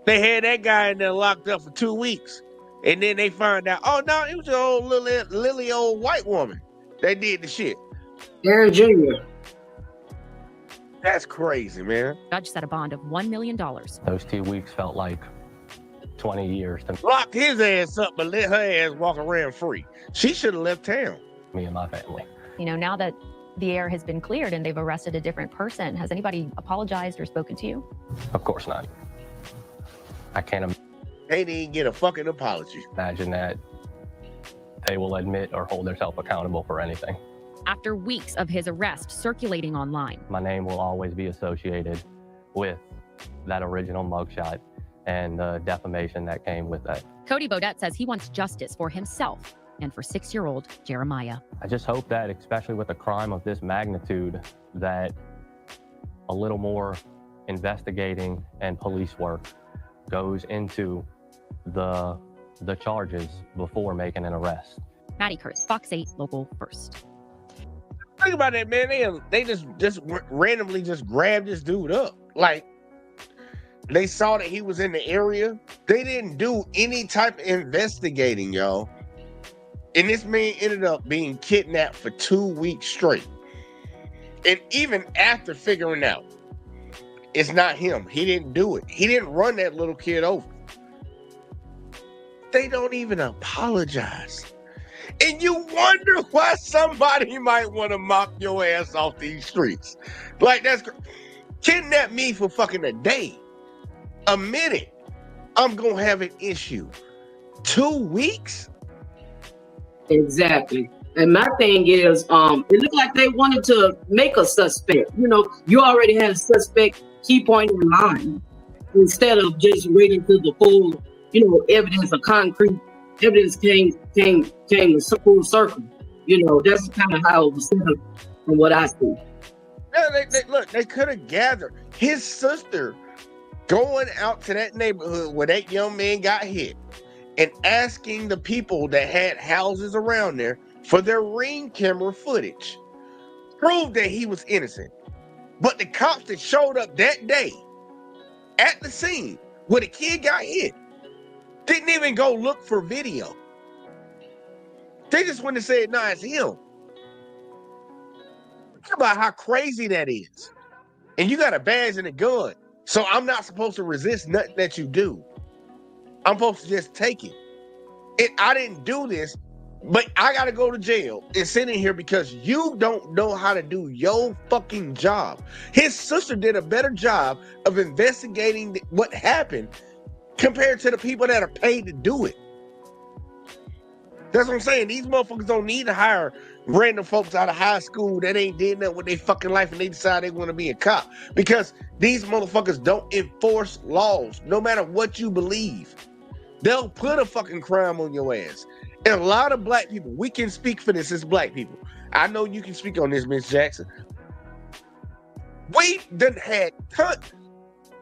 They had that guy in there locked up for 2 weeks. And then they find out, oh no, it was an old lily old white woman that did the shit. Aaron Jr. That's crazy, man. Judge set a bond of $1 million. Those 2 weeks felt like 20 years to Locked his ass up, but let her ass walk around free. She should have left town. me and my family. You know, now that the air has been cleared and they've arrested a different person, has anybody apologized or spoken to you? Of course not. I can't They didn't get a fucking apology. imagine that they will admit or hold themselves accountable for anything. After weeks of his arrest circulating online, My name will always be associated with that original mugshot and the defamation that came with that. Cody Bodette says he wants justice for himself and for 6-year-old Jeremiah. I just hope that, especially with a crime of this magnitude, that a little more investigating and police work goes into the charges before making an arrest. Maddie Kurtz, Fox 8 Local First. Think about that, man. They just randomly just grabbed this dude up. Like, they saw that he was in the area. They didn't do any type of investigating, y'all. And this man ended up being kidnapped for 2 weeks straight. And even after figuring out it's not him, he didn't do it. He didn't run that little kid over. They don't even apologize. And you wonder why somebody might want to mock your ass off these streets. Like, kidnap me for fucking a day, a minute. I'm going to have an issue. 2 weeks? Exactly. And my thing is, it looked like they wanted to make a suspect. You know, you already had a suspect key point in line instead of just waiting till the full, evidence of concrete evidence came in full circle. You know, that's kind of how it was set up from what I see. Yeah, they could have gathered his sister going out to that neighborhood where that young man got hit and asking the people that had houses around there for their Ring camera footage. Proved that he was innocent. But the cops that showed up that day at the scene where the kid got hit didn't even go look for video. They just went and said, nah, it's him. Think about how crazy that is. And you got a badge and a gun. So I'm not supposed to resist nothing that you do. I'm supposed to just take it. I didn't do this, but I got to go to jail and sit in here because you don't know how to do your fucking job. His sister did a better job of investigating what happened compared to the people that are paid to do it. That's what I'm saying. These motherfuckers don't need to hire random folks out of high school that ain't did nothing with their fucking life and they decide they want to be a cop, because these motherfuckers don't enforce laws no matter what you believe. They'll put a fucking crime on your ass. And a lot of black people, we can speak for this as black people. I know you can speak on this, Miss Jackson. We done had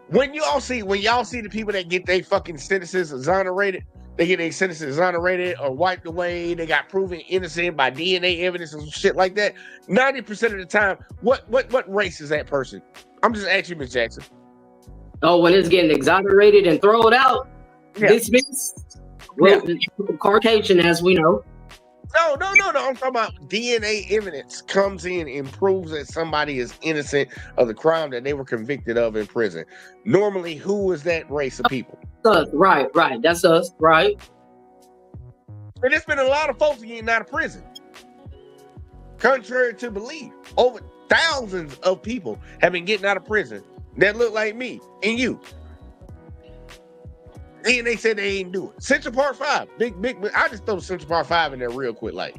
when y'all see the people that get their fucking sentences exonerated, they get their sentences exonerated or wiped away, they got proven innocent by DNA evidence and shit like that. 90% of the time, what race is that person? I'm just asking you, Miss Jackson. Oh, when it's getting exonerated and thrown out, dismissed. Well, Caucasian, as we know. No. I'm talking about DNA evidence comes in and proves that somebody is innocent of the crime that they were convicted of in prison. Normally, who is that race of people? Us, right. That's us, right? And there's been a lot of folks getting out of prison. Contrary to belief, over thousands of people have been getting out of prison that look like me and you. And they said they ain't do it. Central Park 5, big. I just throw the Central Park 5 in there real quick, like.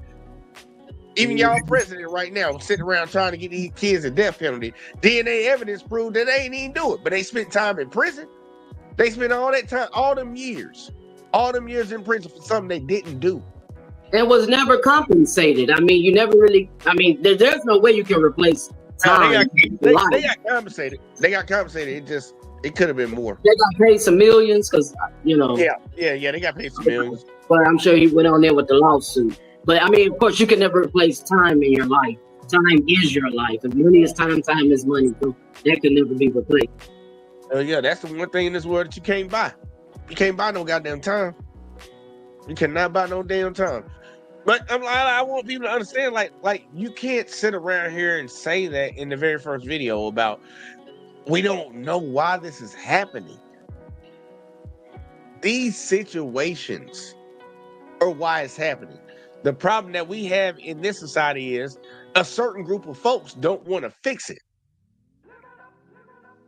Even y'all president right now sitting around trying to get these kids a death penalty. DNA evidence proved that they ain't even do it, but they spent time in prison. They spent all that time, all them years in prison for something they didn't do. It was never compensated. I mean, you never really. I mean, there's no way you can replace time. They got compensated. It could have been more. They got paid some millions because, Yeah, they got paid some millions. But I'm sure he went on there with the lawsuit. But I mean, of course, you can never replace time in your life. Time is your life. If money is time, time is money. So that can never be replaced. Yeah, that's the one thing in this world that you can't buy. You can't buy no goddamn time. You cannot buy no damn time. But I want people to understand, like you can't sit around here and say that in the very first video about we don't know why this is happening. These situations are why it's happening. The problem that we have in this society is a certain group of folks don't want to fix it.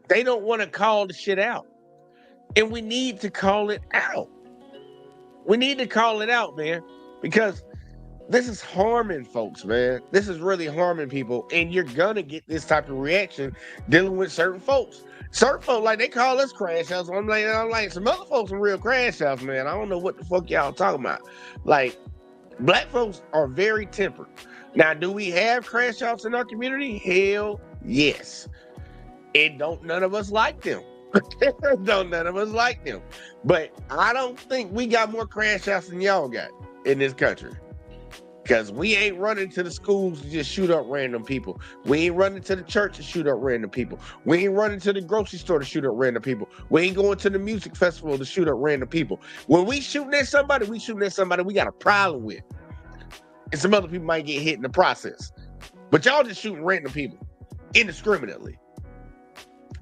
They don't want to call the shit out. And we need to call it out. We need to call it out, man, because this is harming folks, man. This is really harming people. And you're going to get this type of reaction dealing with certain folks. Certain folks, like, they call us crash outs. I'm like, some other folks are real crash outs, man. I don't know what the fuck y'all talking about. Like, black folks are very tempered. Now, do we have crash outs in our community? Hell yes. And don't none of us like them. Don't none of us like them. But I don't think we got more crash outs than y'all got in this country. Because we ain't running to the schools to just shoot up random people. We ain't running to the church to shoot up random people. We ain't running to the grocery store to shoot up random people. We ain't going to the music festival to shoot up random people. When we shooting at somebody, we got a problem with. And some other people might get hit in the process. But y'all just shooting random people indiscriminately.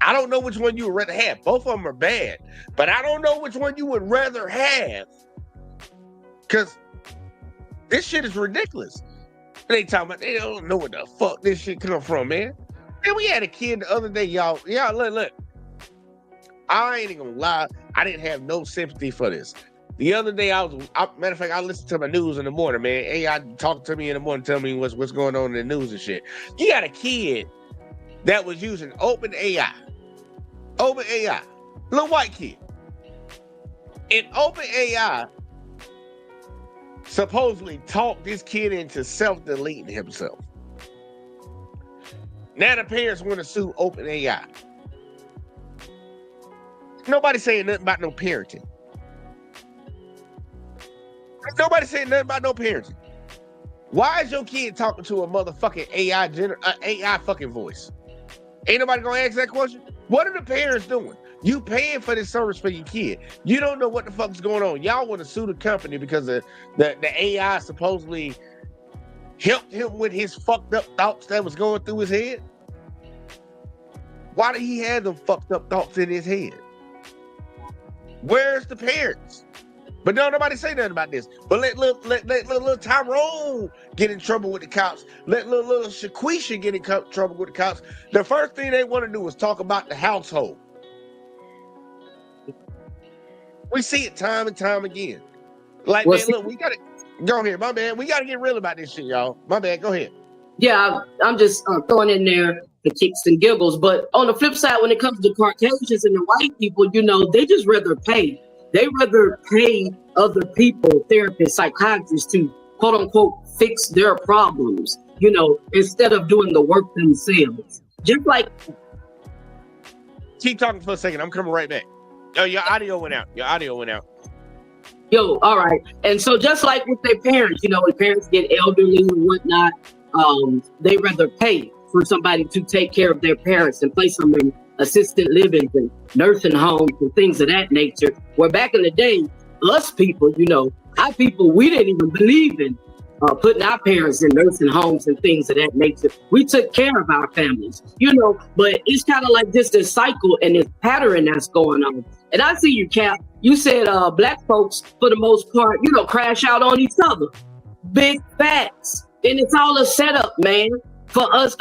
I don't know which one you would rather have. Both of them are bad. But I don't know which one you would rather have. Because this shit is ridiculous. They talking about, they don't know what the fuck this shit come from, man. And we had a kid the other day, y'all. Y'all, look. I ain't gonna lie. I didn't have no sympathy for this. The other day, matter of fact, I listened to my news in the morning, man. AI talked to me in the morning, tell me what's going on in the news and shit. You got a kid that was using OpenAI. OpenAI. Little white kid. And OpenAI supposedly talked this kid into self-deleting himself. Now the parents want to sue OpenAI. Nobody saying nothing about no parenting. Nobody saying nothing about no parenting. Why is your kid talking to a motherfucking AI fucking voice? Ain't nobody gonna ask that question? What are the parents doing? You paying for this service for your kid. You don't know what the fuck's going on. Y'all want to sue the company because the AI supposedly helped him with his fucked up thoughts that was going through his head? Why did he have them fucked up thoughts in his head? Where's the parents? But don't nobody say nothing about this. But let little Tyrone get in trouble with the cops. Let little Shaquisha get in trouble with the cops. The first thing they want to do is talk about the household. We see it time and time again. Like, man, look, we gotta go here. My bad. We gotta get real about this shit, y'all. My bad. Go ahead. Yeah, I'm just throwing in there the kicks and giggles. But on the flip side, when it comes to Caucasians and the white people, you know, they just rather pay. They rather pay other people, therapists, psychiatrists, to quote unquote fix their problems, you know, instead of doing the work themselves. Just like. Keep talking for a second. I'm coming right back. Oh, your audio went out. Yo, all right. And so just like with their parents, you know, when parents get elderly and whatnot, they rather pay for somebody to take care of their parents and place them in assisted living and nursing homes and things of that nature. Where back in the day, us people, you know, our people, we didn't even believe in putting our parents in nursing homes and things of that nature. We took care of our families, you know, but it's kind of like just this cycle and this pattern that's going on. And I see you, Cap. You said black folks, for the most part, you know, crash out on each other. Big facts. And it's all a setup, man. For us,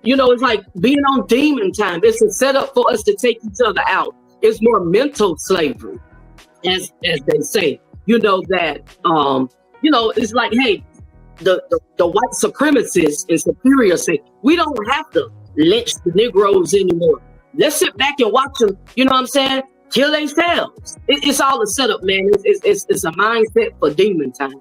you know, it's like being on demon time. It's a setup for us to take each other out. It's more mental slavery, as they say. You know that, you know, it's like, hey, the white supremacists and superiors say, we don't have to lynch the Negroes anymore. Let's sit back and watch them, you know what I'm saying, kill themselves. It's all a setup, man. It's a mindset for demon time.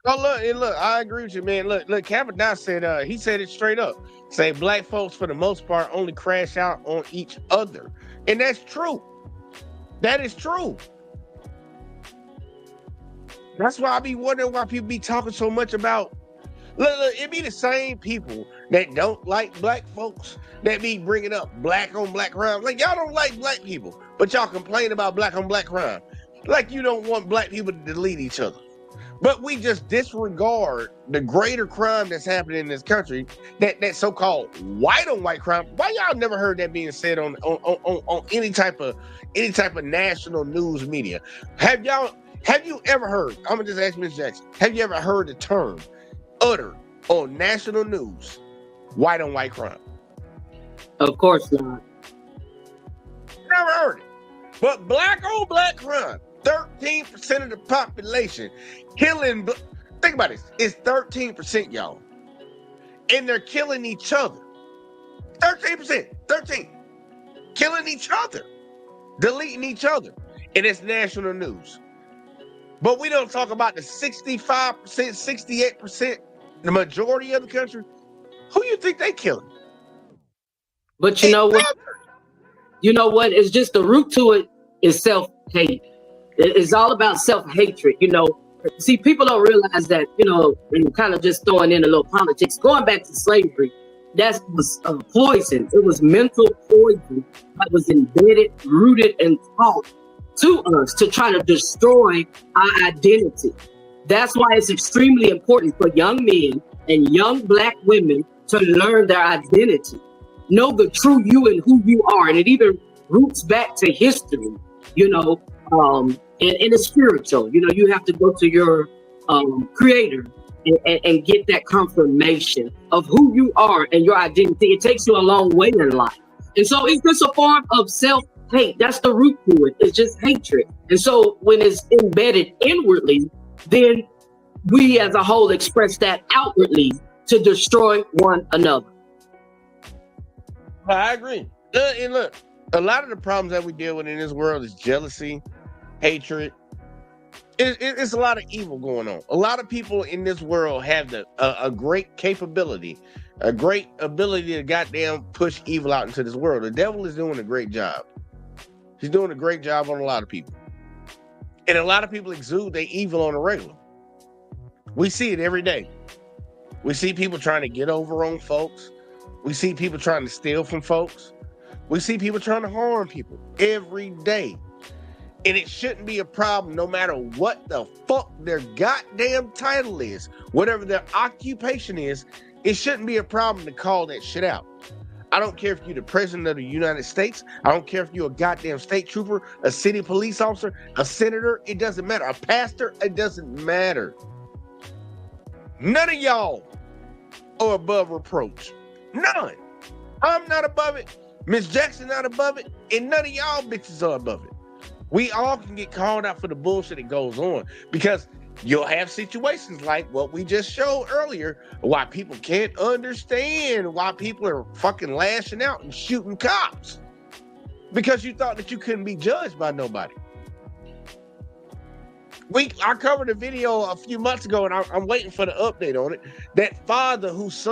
Oh, look, I agree with you, man. Look, Kavanaugh said, he said it straight up. Say black folks, for the most part, only crash out on each other. And that's true. That is true. That's why I be wondering why people be talking so much about, look, it be the same people that don't like black folks that be bringing up black on black crime. Like, y'all don't like black people, but y'all complain about black on black crime. Like, you don't want black people to delete each other. But we just disregard the greater crime that's happening in this country, that so-called white on white crime. Why y'all never heard that being said on any type of national news media? Have you ever heard? I'm gonna just ask Ms. Jackson. Have you ever heard the term uttered on national news, white on white crime? Of course not. Never heard it. But black on black crime, 13% of the population killing. Think about this. It's 13%, y'all. And they're killing each other. 13%. 13. Killing each other. Deleting each other. And it's national news. But we don't talk about the 65%, 68%, the majority of the country. Who you think they killing? But you know what? You know what? It's just the root to it is self-hate. It's all about self-hatred. You know, see, people don't realize that, you know, and kind of just throwing in a little politics, going back to slavery, that was poison. It was mental poison that was embedded, rooted, and taught to us to try to destroy our identity. That's why it's extremely important for young men and young black women to learn their identity. Know the true you and who you are. And it even roots back to history, you know, and it's spiritual. You know, you have to go to your creator and get that confirmation of who you are and your identity. It takes you a long way in life. And so it's just a form of self-hate. That's the root to it. It's just hatred. And so when it's embedded inwardly, then we as a whole express that outwardly to destroy one another. I agree. And look, a lot of the problems that we deal with in this world is jealousy, hatred. It's a lot of evil going on. A lot of people in this world have a great capability, a great ability to goddamn push evil out into this world. The devil is doing a great job. He's doing a great job on a lot of people. And a lot of people exude their evil on a regular. We see it every day. We see people trying to get over on folks. We see people trying to steal from folks. We see people trying to harm people every day. And it shouldn't be a problem no matter what the fuck their goddamn title is, whatever their occupation is, it shouldn't be a problem to call that shit out. I don't care if you're the president of the United States. I don't care if you're a goddamn state trooper, a city police officer, a senator. It doesn't matter. A pastor, it doesn't matter. None of y'all are above reproach. None. I'm not above it. Miss Jackson not above it. And none of y'all bitches are above it. We all can get called out for the bullshit that goes on because you'll have situations like what we just showed earlier, why people can't understand why people are fucking lashing out and shooting cops because you thought that you couldn't be judged by nobody. I covered a video a few months ago and I'm waiting for the update on it. That father whose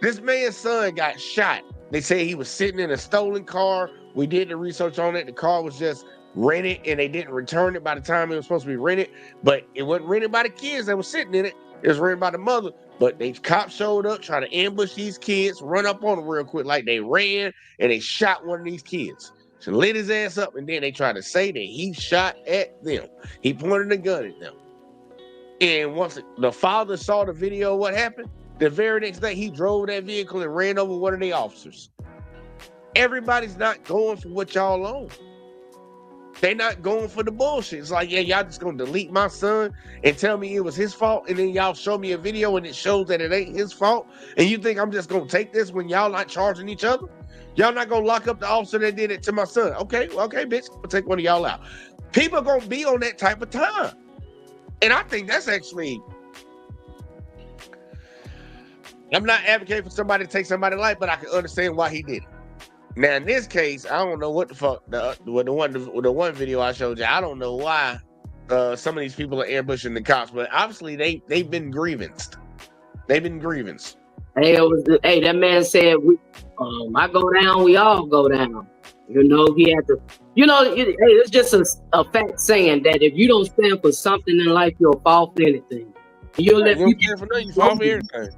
this man's son got shot. They say he was sitting in a stolen car. We did the research on it. The car was just rented and they didn't return it by the time it was supposed to be rented, but it wasn't rented by the kids that were sitting in it. It was rented by the mother, but the cops showed up trying to ambush these kids, run up on them real quick like they ran, and they shot one of these kids. So lit his ass up, and then they tried to say that he shot at them. He pointed a gun at them. And once the father saw the video of what happened, the very next day he drove that vehicle and ran over one of the officers. Everybody's not going for what y'all own. They not going for the bullshit. It's like, yeah, y'all just gonna delete my son and tell me it was his fault, and then y'all show me a video and it shows that it ain't his fault, and you think I'm just gonna take this when y'all not charging each other? Y'all not gonna lock up the officer that did it to my son? Okay, bitch, I'll take one of y'all out. People are gonna be on that type of time. And I think that's actually, I'm not advocating for somebody to take somebody's life, but I can understand why he did it. Now, in this case, I don't know what the fuck, the one video I showed you, I don't know why some of these people are ambushing the cops, but obviously they've been grievanced. They've been grievanced. Hey, that man said, I go down, we all go down. You know, he had to, you know, it's just a fact saying that if you don't stand for something in life, you'll fall for anything. You'll let you fall for anything.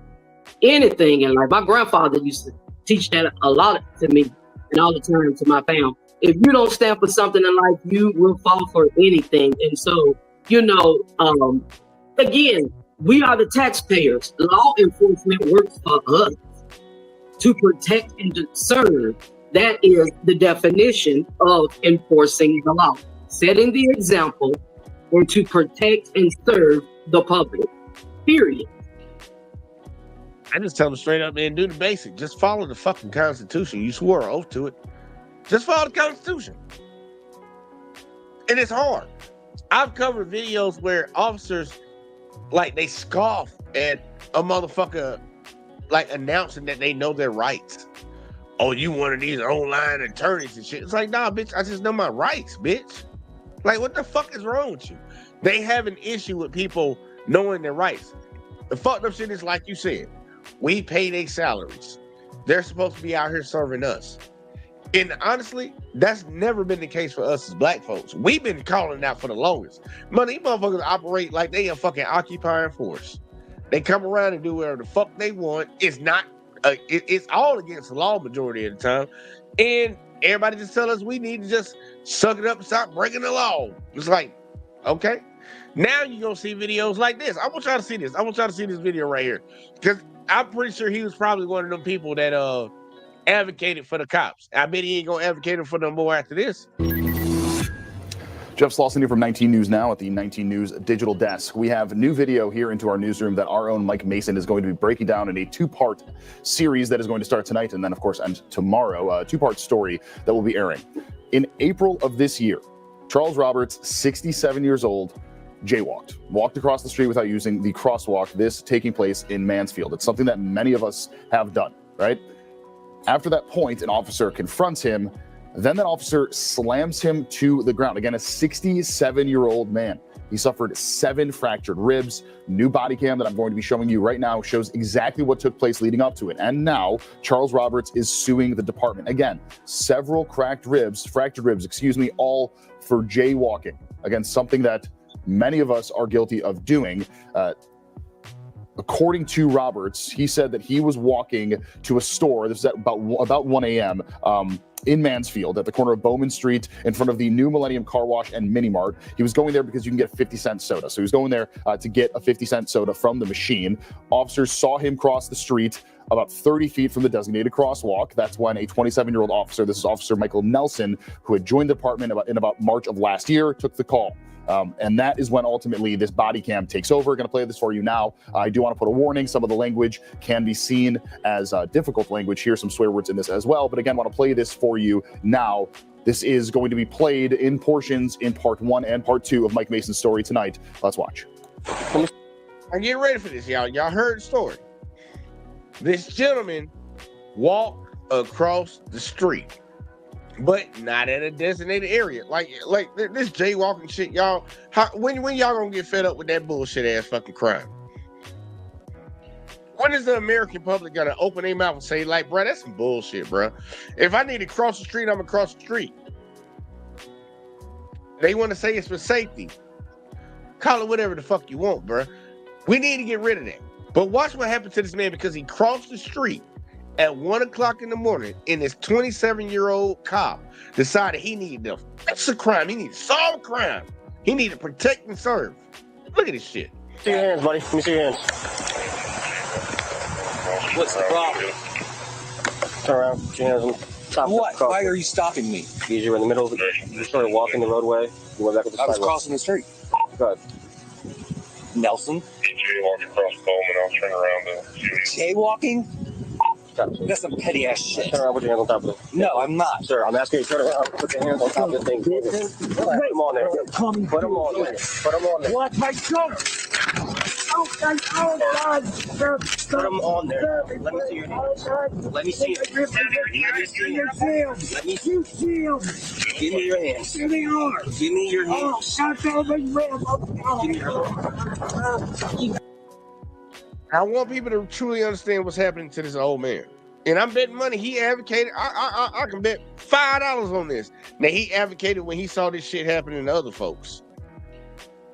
Anything in life. My grandfather used to teach that a lot to me and all the time to my family. If you don't stand for something in life, you will fall for anything. And so Again, we are the taxpayers. Law enforcement works for us to protect and to serve. That is the definition of enforcing the law, setting the example, and to protect and serve the public. Period. I just tell them straight up, man, do the basic. Just follow the fucking Constitution. You swore an oath to it. Just follow the Constitution. And it's hard. I've covered videos where officers, like, they scoff at a motherfucker, like, announcing that they know their rights. Oh, you one of these online attorneys and shit. It's like, nah, bitch, I just know my rights, bitch. Like, what the fuck is wrong with you? They have an issue with people knowing their rights. The fucked up shit is like you said. We pay their salaries. They're supposed to be out here serving us. And honestly, that's never been the case for us as black folks. We've been calling out for the longest. Man, these motherfuckers operate like they a fucking occupying force. They come around and do whatever the fuck they want. It's not, it's all against the law majority of the time. And everybody just tell us we need to just suck it up and stop breaking the law. It's like, okay. Now you're going to see videos like this. I want y'all to see this. I want y'all to see this video right here. Because I'm pretty sure he was probably one of them people that advocated for the cops. I bet he ain't going to advocate for them more after this. Jeff Slauson here from 19 News Now at the 19 News digital desk. We have new video here into our newsroom that our own Mike Mason is going to be breaking down in a two-part series that is going to start tonight and then, of course, end tomorrow. A two-part story that will be airing. In April of this year, Charles Roberts, 67 years old, walked across the street without using the crosswalk, this taking place in Mansfield. It's something that many of us have done, right? After that point, an officer confronts him. Then that officer slams him to the ground. Again, a 67-year-old man. He suffered 7 fractured ribs. New body cam that I'm going to be showing you right now shows exactly what took place leading up to it. And now Charles Roberts is suing the department. Again, several fractured ribs, all for jaywalking. Again, something that many of us are guilty of doing. According to Roberts, he said that he was walking to a store. This is at about 1 a.m. In Mansfield at the corner of Bowman Street in front of the New Millennium Car Wash and Mini Mart. He was going there because you can get a 50-cent soda. So he was going there to get a 50-cent soda from the machine. Officers saw him cross the street about 30 feet from the designated crosswalk. That's when a 27-year-old officer, this is Officer Michael Nelson, who had joined the department in about March of last year, took the call. And that is when ultimately this body cam takes over. Going to play this for you now. I do want to put a warning. Some of the language can be seen as difficult language. Here's some swear words in this as well. But again, want to play this for you now. This is going to be played in portions in part 1 and part 2 of Mike Mason's story tonight. Let's watch. I'm getting ready for this, y'all. Y'all heard the story. This gentleman walked across the street, but not in a designated area. Like this jaywalking shit, y'all. When y'all gonna get fed up with that bullshit ass fucking crime? When is the American public gonna open their mouth and say, like, bro, that's some bullshit, bro? If I need to cross the street, I'm gonna cross the street. They want to say it's for safety. Call it whatever the fuck you want, bro. We need to get rid of that. But watch what happened to this man because he crossed the street at 1 o'clock in the morning, and this 27-year-old cop decided he needed to fix a crime. He needed to solve a crime. He needed to protect and serve. Look at this shit. See your hands, buddy. Let me see your hands. What's the problem? Turn around. Put your hands on top. What? Why are you stopping me? Because you were in the middle of the... You started walking the roadway. You went back up the sidewalk. I was crossing the street. Go ahead. Nelson? Jaywalking across Bowman. I'll turn around to... Jaywalking? That's some petty ass shit. Turn around, put your hands on top of it. No, I'm not. Sir, I'm asking you to turn around, put your hands on top of the thing. Put them on there. Put them on there. Put them on there. Watch my shoulder. Oh, God. Put them on there. Let me see your hands. Let me see it. Let me see your hands. Let me see them. Give me your hands. Give me yours. Give me your hands. Give me your hands. I want people to truly understand what's happening to this old man. And I'm betting money he advocated. I can bet $5 on this. Now, he advocated when he saw this shit happening to other folks.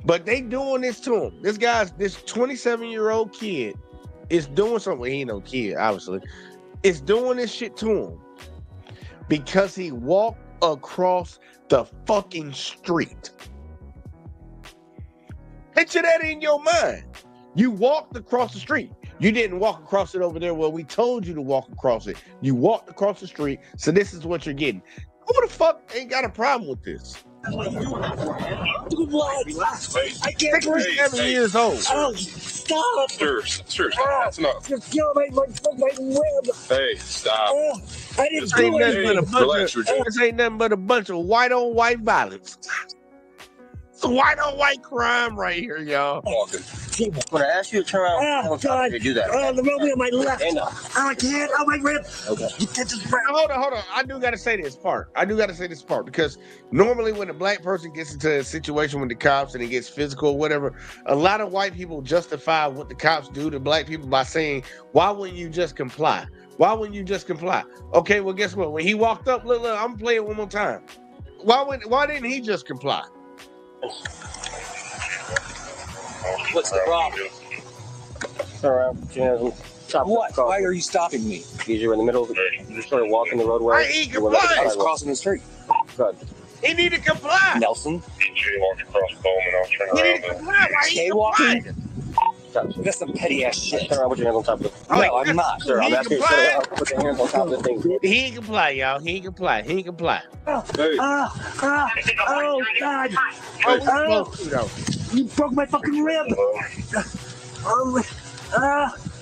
But they doing this to him. This 27-year-old kid is doing something. He ain't no kid, obviously. It's doing this shit to him because he walked across the fucking street. Picture that in your mind. You walked across the street. You didn't walk across it over there where we told you to walk across it. You walked across the street. So this is what you're getting. Who the fuck ain't got a problem with this? What? I can't 67 years old. Oh, stop! Sure, that's enough. You're killing my rib. Hey, stop. I didn't This ain't do nothing but a anything. bunch of, this ain't nothing but a bunch of white-on-white violence. It's white-on-white crime right here, y'all. When I ask you to turn around, Oh, God. you do that. The roadway on my left. Stand up. Oh, I can't. Oh, my rib. Okay. You get this rib. Hold on. I do got to say this part. Because normally when a black person gets into a situation with the cops and it gets physical or whatever, a lot of white people justify what the cops do to black people by saying, why wouldn't you just comply? Why wouldn't you just comply? Okay, well, guess what? When he walked up, look, I'm going to play it one more time. Why didn't he just comply? What's the problem? Turn around, put your hands on top. What? Why are you stopping me? Because you're in the middle of the. You started walking the roadway. He complied. I was crossing the street. Good. He need to comply. Nelson. You walked across Bowman. I was trying He need to comply. Why he Jaywalking? complying? That's some petty ass shit. Turn around, put your hands on top of it. Oh, No, I'm not, sir. I'm he asking you to complied. put your hands on top of the thing. He ain't comply, y'all. He ain't comply. Hey. Oh, God. What we supposed to, though? You broke my fucking rib.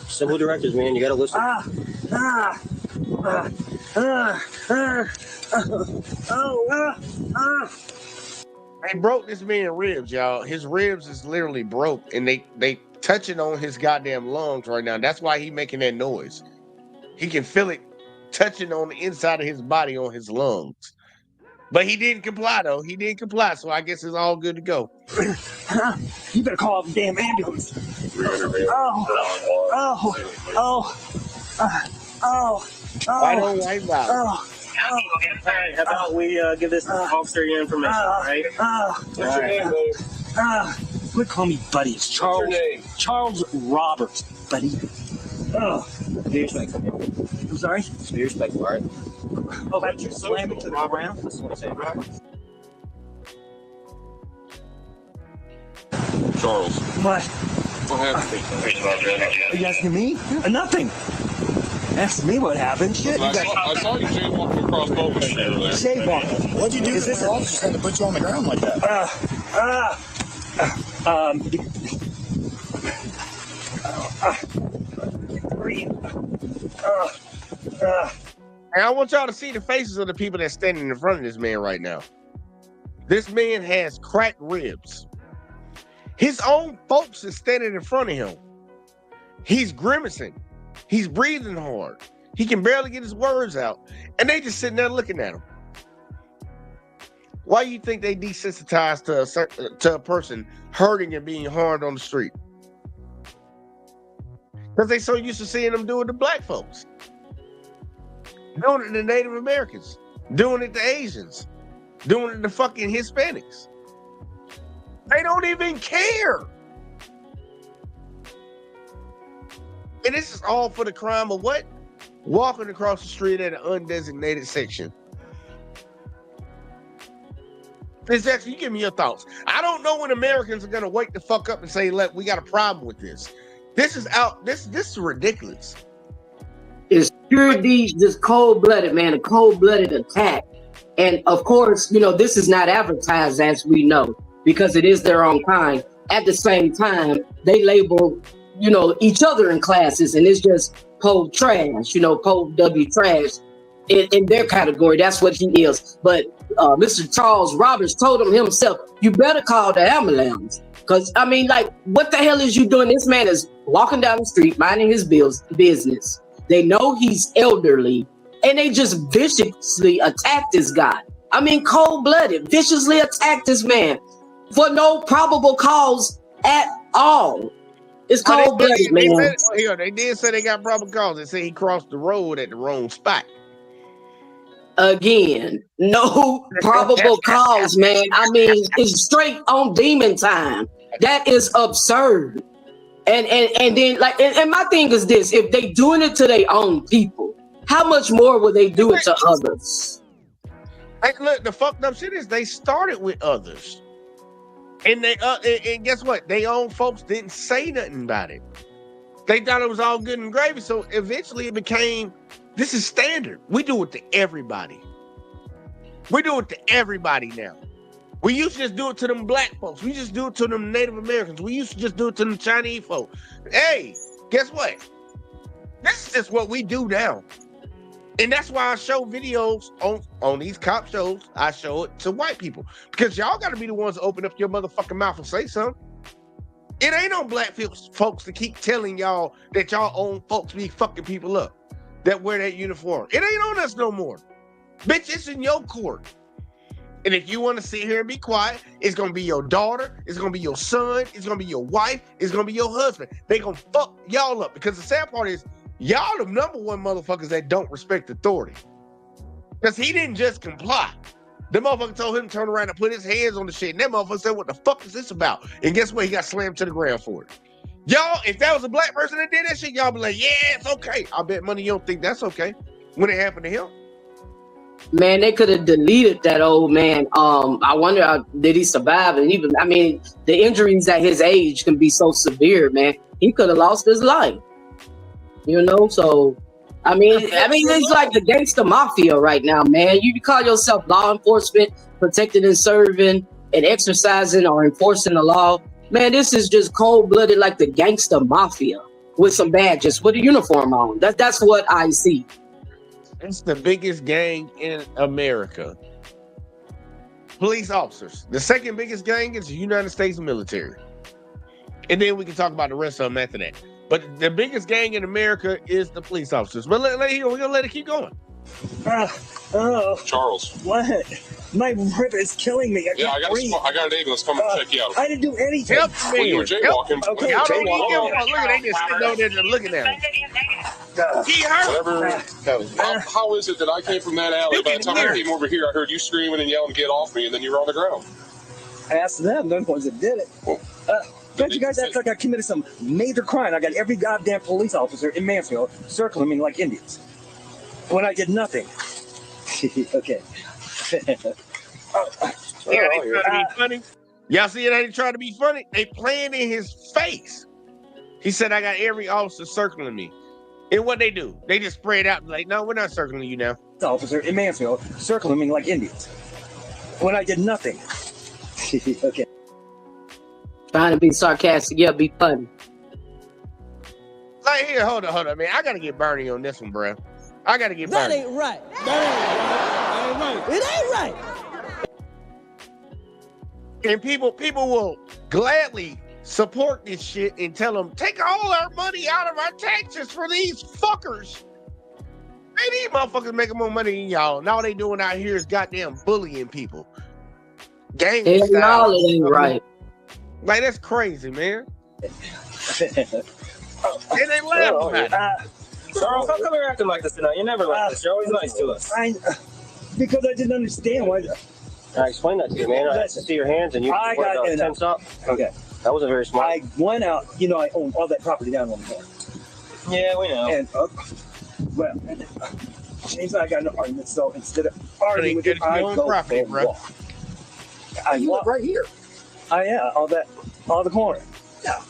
Simple directives, man. You gotta listen. They broke this man's ribs, y'all. His ribs is literally broke, and they touching on his goddamn lungs right now. That's why he making that noise. He can feel it touching on the inside of his body on his lungs. But he didn't comply, though. He didn't comply, so I guess it's all good to go. You better call the damn ambulance. Why don't white violence? Alright, how about we give this officer your information, right? What's your name, Quit calling me buddy. It's Charles. What's your name? Charles Roberts, buddy. Be respectful. I'm sorry? Be respectful, alright? Oh, that's your slam it to the ground. This is what I'm saying, right? Charles. What? What happened? Are you asking me? Nothing. Ask me what happened. Shit. I saw you jaywalking across Bowman Street earlier. Jaywalking. What'd you do? Is this officer trying to put you on the ground like that? And I want y'all to see the faces of the people that's standing in front of this man right now. This man has cracked ribs. His own folks is standing in front of him. He's grimacing. He's breathing hard. He can barely get his words out. And they just sitting there looking at him. Why do you think they desensitized to a person hurting and being harmed on the street? Because they so used to seeing them do it to black folks. Doing it to Native Americans. Doing it to Asians. Doing it to fucking Hispanics. They don't even care. And this is all for the crime of what? Walking across the street at an undesignated section. Exactly. You give me your thoughts. I don't know when Americans are gonna wake the fuck up and say, "Look, we got a problem with this. This is out. This is ridiculous." It's pure just cold-blooded, man. A cold-blooded attack. And of course, you know, this is not advertised, as we know, because it is their own kind. At the same time, they label, you know, each other in classes, and it's just cold trash, you know, cold W trash in their category. That's what he is. But Mr. Charles Roberts told him himself, you better call the ambulance. Because, I mean, like, what the hell is you doing? This man is walking down the street, minding his business. They know he's elderly, and they just viciously attacked this guy. I mean, cold-blooded, viciously attacked this man for no probable cause at all. It's cold-blooded, man. They did say they got probable cause. They say he crossed the road at the wrong spot. Again, no probable cause, man. I mean, it's straight on demon time. That is absurd. And then, like, and my thing is this: if they doing it to their own people, how much more will they do it to others? Hey, look, the fucked up shit is they started with others. And and guess what? They own folks didn't say nothing about it. They thought it was all good and gravy. So eventually it became, this is standard. We do it to everybody. We do it to everybody now. We used to just do it to them black folks. We just do it to them Native Americans. We used to just do it to them Chinese folks. Hey, guess what? This is just what we do now. And that's why I show videos on these cop shows. I show it to white people. Because y'all got to be the ones to open up your motherfucking mouth and say something. It ain't on black folks to keep telling y'all that y'all own folks be fucking people up that wear that uniform. It ain't on us no more. Bitch, it's in your court. And if you want to sit here and be quiet, it's going to be your daughter, it's going to be your son, it's going to be your wife, it's going to be your husband. They going to fuck y'all up. Because the sad part is, y'all the number one motherfuckers that don't respect authority. Because he didn't just comply. The motherfucker told him to turn around and put his hands on the shit. And that motherfucker said, what the fuck is this about? And guess what? He got slammed to the ground for it. Y'all, if that was a black person that did that shit, y'all be like, yeah, it's okay. I bet money you don't think that's okay when it happened to him. Man, they could have deleted that old man. I wonder, did he survive? And even, I mean, the injuries at his age can be so severe, man. He could have lost his life. You know, so I mean, it's like the gangster mafia right now, man. You call yourself law enforcement, protecting and serving and exercising or enforcing the law. Man, this is just cold-blooded like the gangster mafia with some badges, with a uniform on. That's what I see. It's the biggest gang in America. Police officers. The second biggest gang is the United States military. And then we can talk about the rest of them after that. But the biggest gang in America is the police officers. But we're going to let it keep going. Charles. What? My rib is killing me. I got an ambulance coming to check you out. I didn't do anything. Help me. Well, you were jaywalking. Okay, Y'all don't jaywalking. even give a look at they just sitting over there just looking at him. He hurt. How is it that I came from that alley? By the time I came over here, I heard you screaming and yelling, "Get off me!" And then you were on the ground. Ask them. They're the ones that did it. Don't you guys act like I committed some major crime? I got every goddamn police officer in Mansfield circling me like Indians when I did nothing. Okay. Funny. Y'all see it? They trying to be funny. They playing in his face. He said, "I got every officer circling me." And what they do? They just spread out like, "No, we're not circling you now." Officer in Mansfield circling me like Indians when I did nothing. Okay. Trying to be sarcastic, yeah, be funny. Like, here, hold on, man. I gotta get Bernie on this one, bro. I gotta get Bernie. That ain't right. It ain't right. And people will gladly support this shit and tell them, take all our money out of our taxes for these fuckers. Man, these motherfuckers making more money than y'all. And all they doing out here is goddamn bullying people. Gang style. It ain't right. Like, that's crazy, man. And they laugh about it. Charles, how come you're acting like this tonight? You're never like this. You're always nice to us. Because I didn't understand why. I explained that to you, man. I had to see your hands and you got tense up. Okay. That wasn't very smart. I went out, I own all that property down on the corner. Yeah, we know. And, James and I got in an argument, so instead of arguing with him, I go for a walk. You live right here. All the corner. Yeah.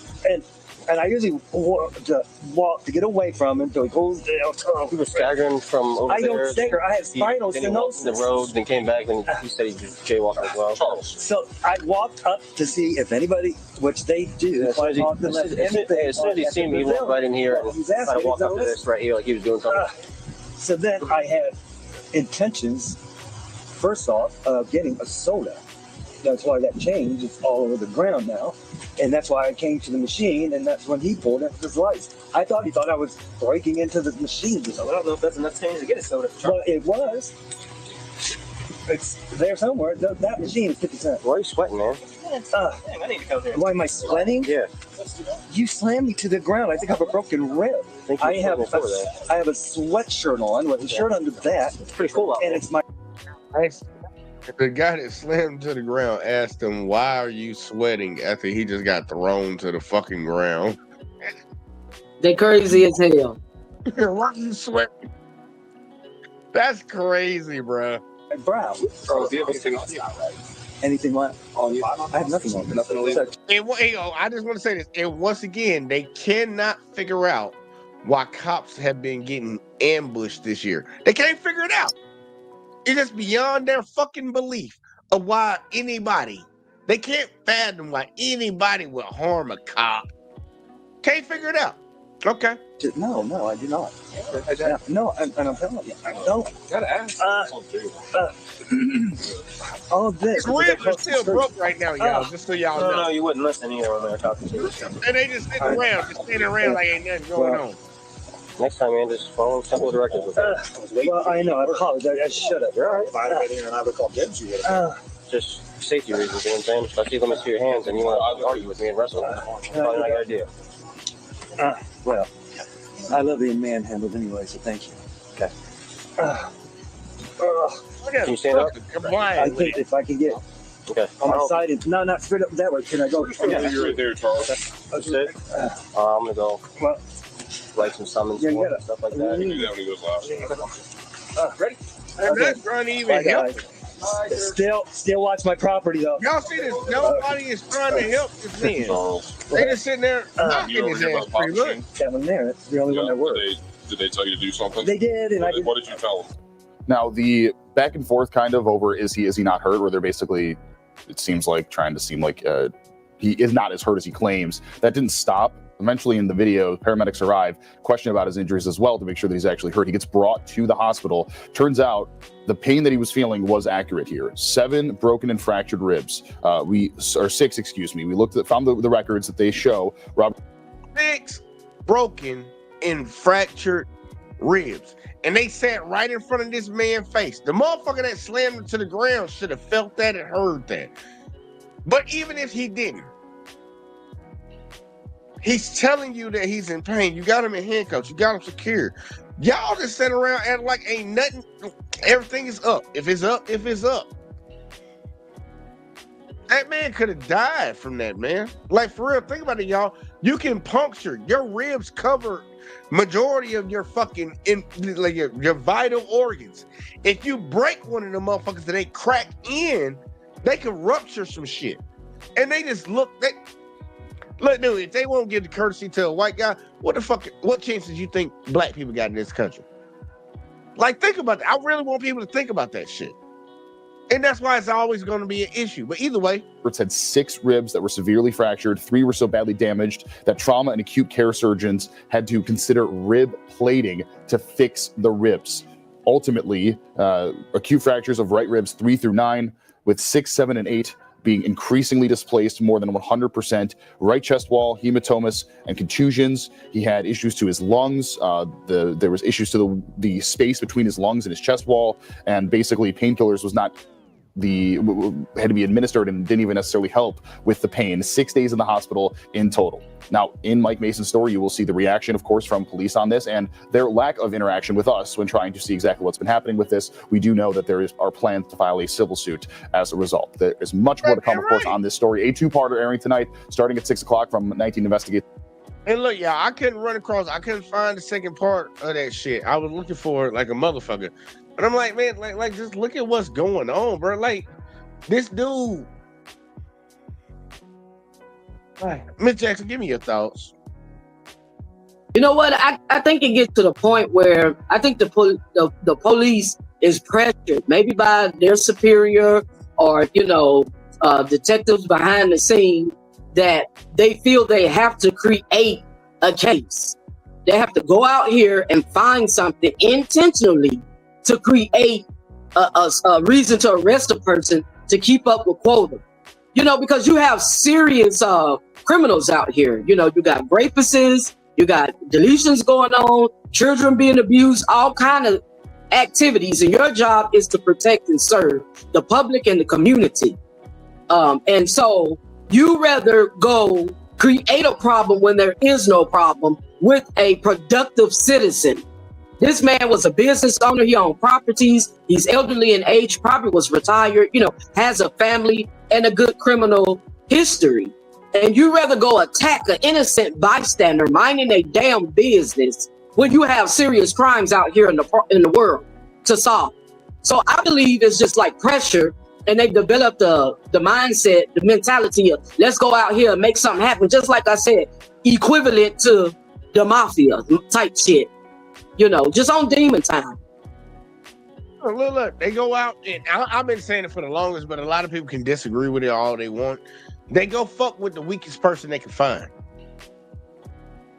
And I usually walk to get away from him until he goes down. You were staggering from over there. I don't stagger. I have spinal stenosis. The road, then came back, and he said he was jaywalking as well. Charles. So I walked up to see if anybody, which they do. As soon as he seen me, he walked right in here and tried to walk up to this right here like he was doing something. So then I had intentions, first off, of getting a soda. That's why that change is all over the ground now. And that's why I came to the machine, and that's when he pulled out his lights. I thought he thought I was breaking into the machine. I don't know if that's enough change to get a soda. Well, it was. It's there somewhere. That machine is 50 cents. Why are you sweating, man? I need to come here. Why am I sweating? Yeah. You slammed me to the ground. I think I have a broken rib. I have a sweatshirt on with a shirt under that. It's pretty cool out there. And it's my... The guy that slammed to the ground asked him, "Why are you sweating?" after he just got thrown to the fucking ground. They crazy as hell. Why are you sweating? That's crazy, bro. Brow. Charles, do you have anything on you? Anything on you? I have nothing on me. Nothing illegal. And I just want to say this. And once again, they cannot figure out why cops have been getting ambushed this year. They can't figure it out. It's just beyond their fucking belief of why anybody. They can't fathom why anybody would harm a cop. Can't figure it out. Okay. No, I do not. No, and I'm telling you, I don't. Gotta ask. All this. His ribs are still broke right now, y'all. Just so y'all know. No, you wouldn't listen either when they were talking to you. And they just sitting around like ain't nothing going on. Next time, man, just follow simple directives with that. Well, I know. I apologize. I should have. You're all right. If I'd have been here and I would have called Gibbs, you would have. Just safety reasons, you know what I'm saying? If I see limits to your hands and you want to argue with me and wrestle, probably not a good idea. Well, I love being manhandled anyway, so thank you. Okay. Can you stand up? I think if I can get on my side, and no, not straight up that way. Can I go? You're right there, Charles. Okay. I'm gonna go write some summons and stuff like that. You can do that when he goes last. Ready? That's trying to even help. Still watch my property though. Y'all see this? Nobody is trying to help this man. They just sitting there knocking his ass pretty good. Kevin there. That's the only one that worked. Did they tell you to do something? They did, and what did you tell them? Now, the back and forth kind of over is he not hurt, where they're basically, it seems like, trying to seem like he is not as hurt as he claims. That didn't stop. Eventually in the video, paramedics arrive, question about his injuries as well to make sure that he's actually hurt. He gets brought to the hospital. Turns out the pain that he was feeling was accurate here. 7 broken and fractured ribs. 6, excuse me. We found the records that they show. 6 broken and fractured ribs. And they sat right in front of this man's face. The motherfucker that slammed him to the ground should have felt that and heard that. But even if he didn't, he's telling you that he's in pain. You got him in handcuffs. You got him secure. Y'all just sitting around acting like ain't nothing. Everything is up. If it's up, it's up. That man could have died from that, man. Like, for real, think about it, y'all. You can puncture. Your ribs cover majority of your fucking, your vital organs. If you break one of the motherfuckers that they crack in, they can rupture some shit. And they just look, look, dude, if they won't give the courtesy to a white guy, what chances you think black people got in this country? Like, think about that. I really want people to think about that shit. And that's why it's always going to be an issue. But either way, Roberts had 6 ribs that were severely fractured. 3 were so badly damaged that trauma and acute care surgeons had to consider rib plating to fix the ribs. Ultimately, acute fractures of right ribs 3 through 9, with 6, 7, and 8 being increasingly displaced, more than 100%. Right chest wall, hematomas, and contusions. He had issues to his lungs. There was issues to the space between his lungs and his chest wall, and basically painkillers was not had to be administered and didn't even necessarily help with the pain. 6 days in the hospital in total. Now, in Mike Mason's story, you will see the reaction, of course, from police on this and their lack of interaction with us when trying to see exactly what's been happening with this. We do know that there are plans to file a civil suit as a result. There is much more to come, of course, on this story. A 2-parter airing tonight, starting at 6 o'clock from 19 Investigate. And look, y'all, I couldn't find the second part of that shit. I was looking for it like a motherfucker. But I'm like, man, like just look at what's going on, bro. Like, this dude. Like, Miss Jackson, give me your thoughts. You know what? I think it gets to the point where I think the police is pressured, maybe by their superior or, detectives behind the scene, that they feel they have to create a case. They have to go out here and find something intentionally to create a reason to arrest a person to keep up with quota. Because you have serious criminals out here. You got rapists, you got deletions going on, children being abused, all kind of activities. And your job is to protect and serve the public and the community. And so you rather go create a problem when there is no problem with a productive citizen. This man was a business owner. He owned properties. He's elderly in age, probably was retired, has a family and a good criminal history. And you rather go attack an innocent bystander minding a damn business when you have serious crimes out here in the world to solve. So I believe it's just like pressure and they develop the mindset, the mentality of let's go out here and make something happen. Just like I said, equivalent to the mafia type shit, you know, just on demon time. Look, they go out, and I've been saying it for the longest, but a lot of people can disagree with it all they want. They go fuck with the weakest person they can find.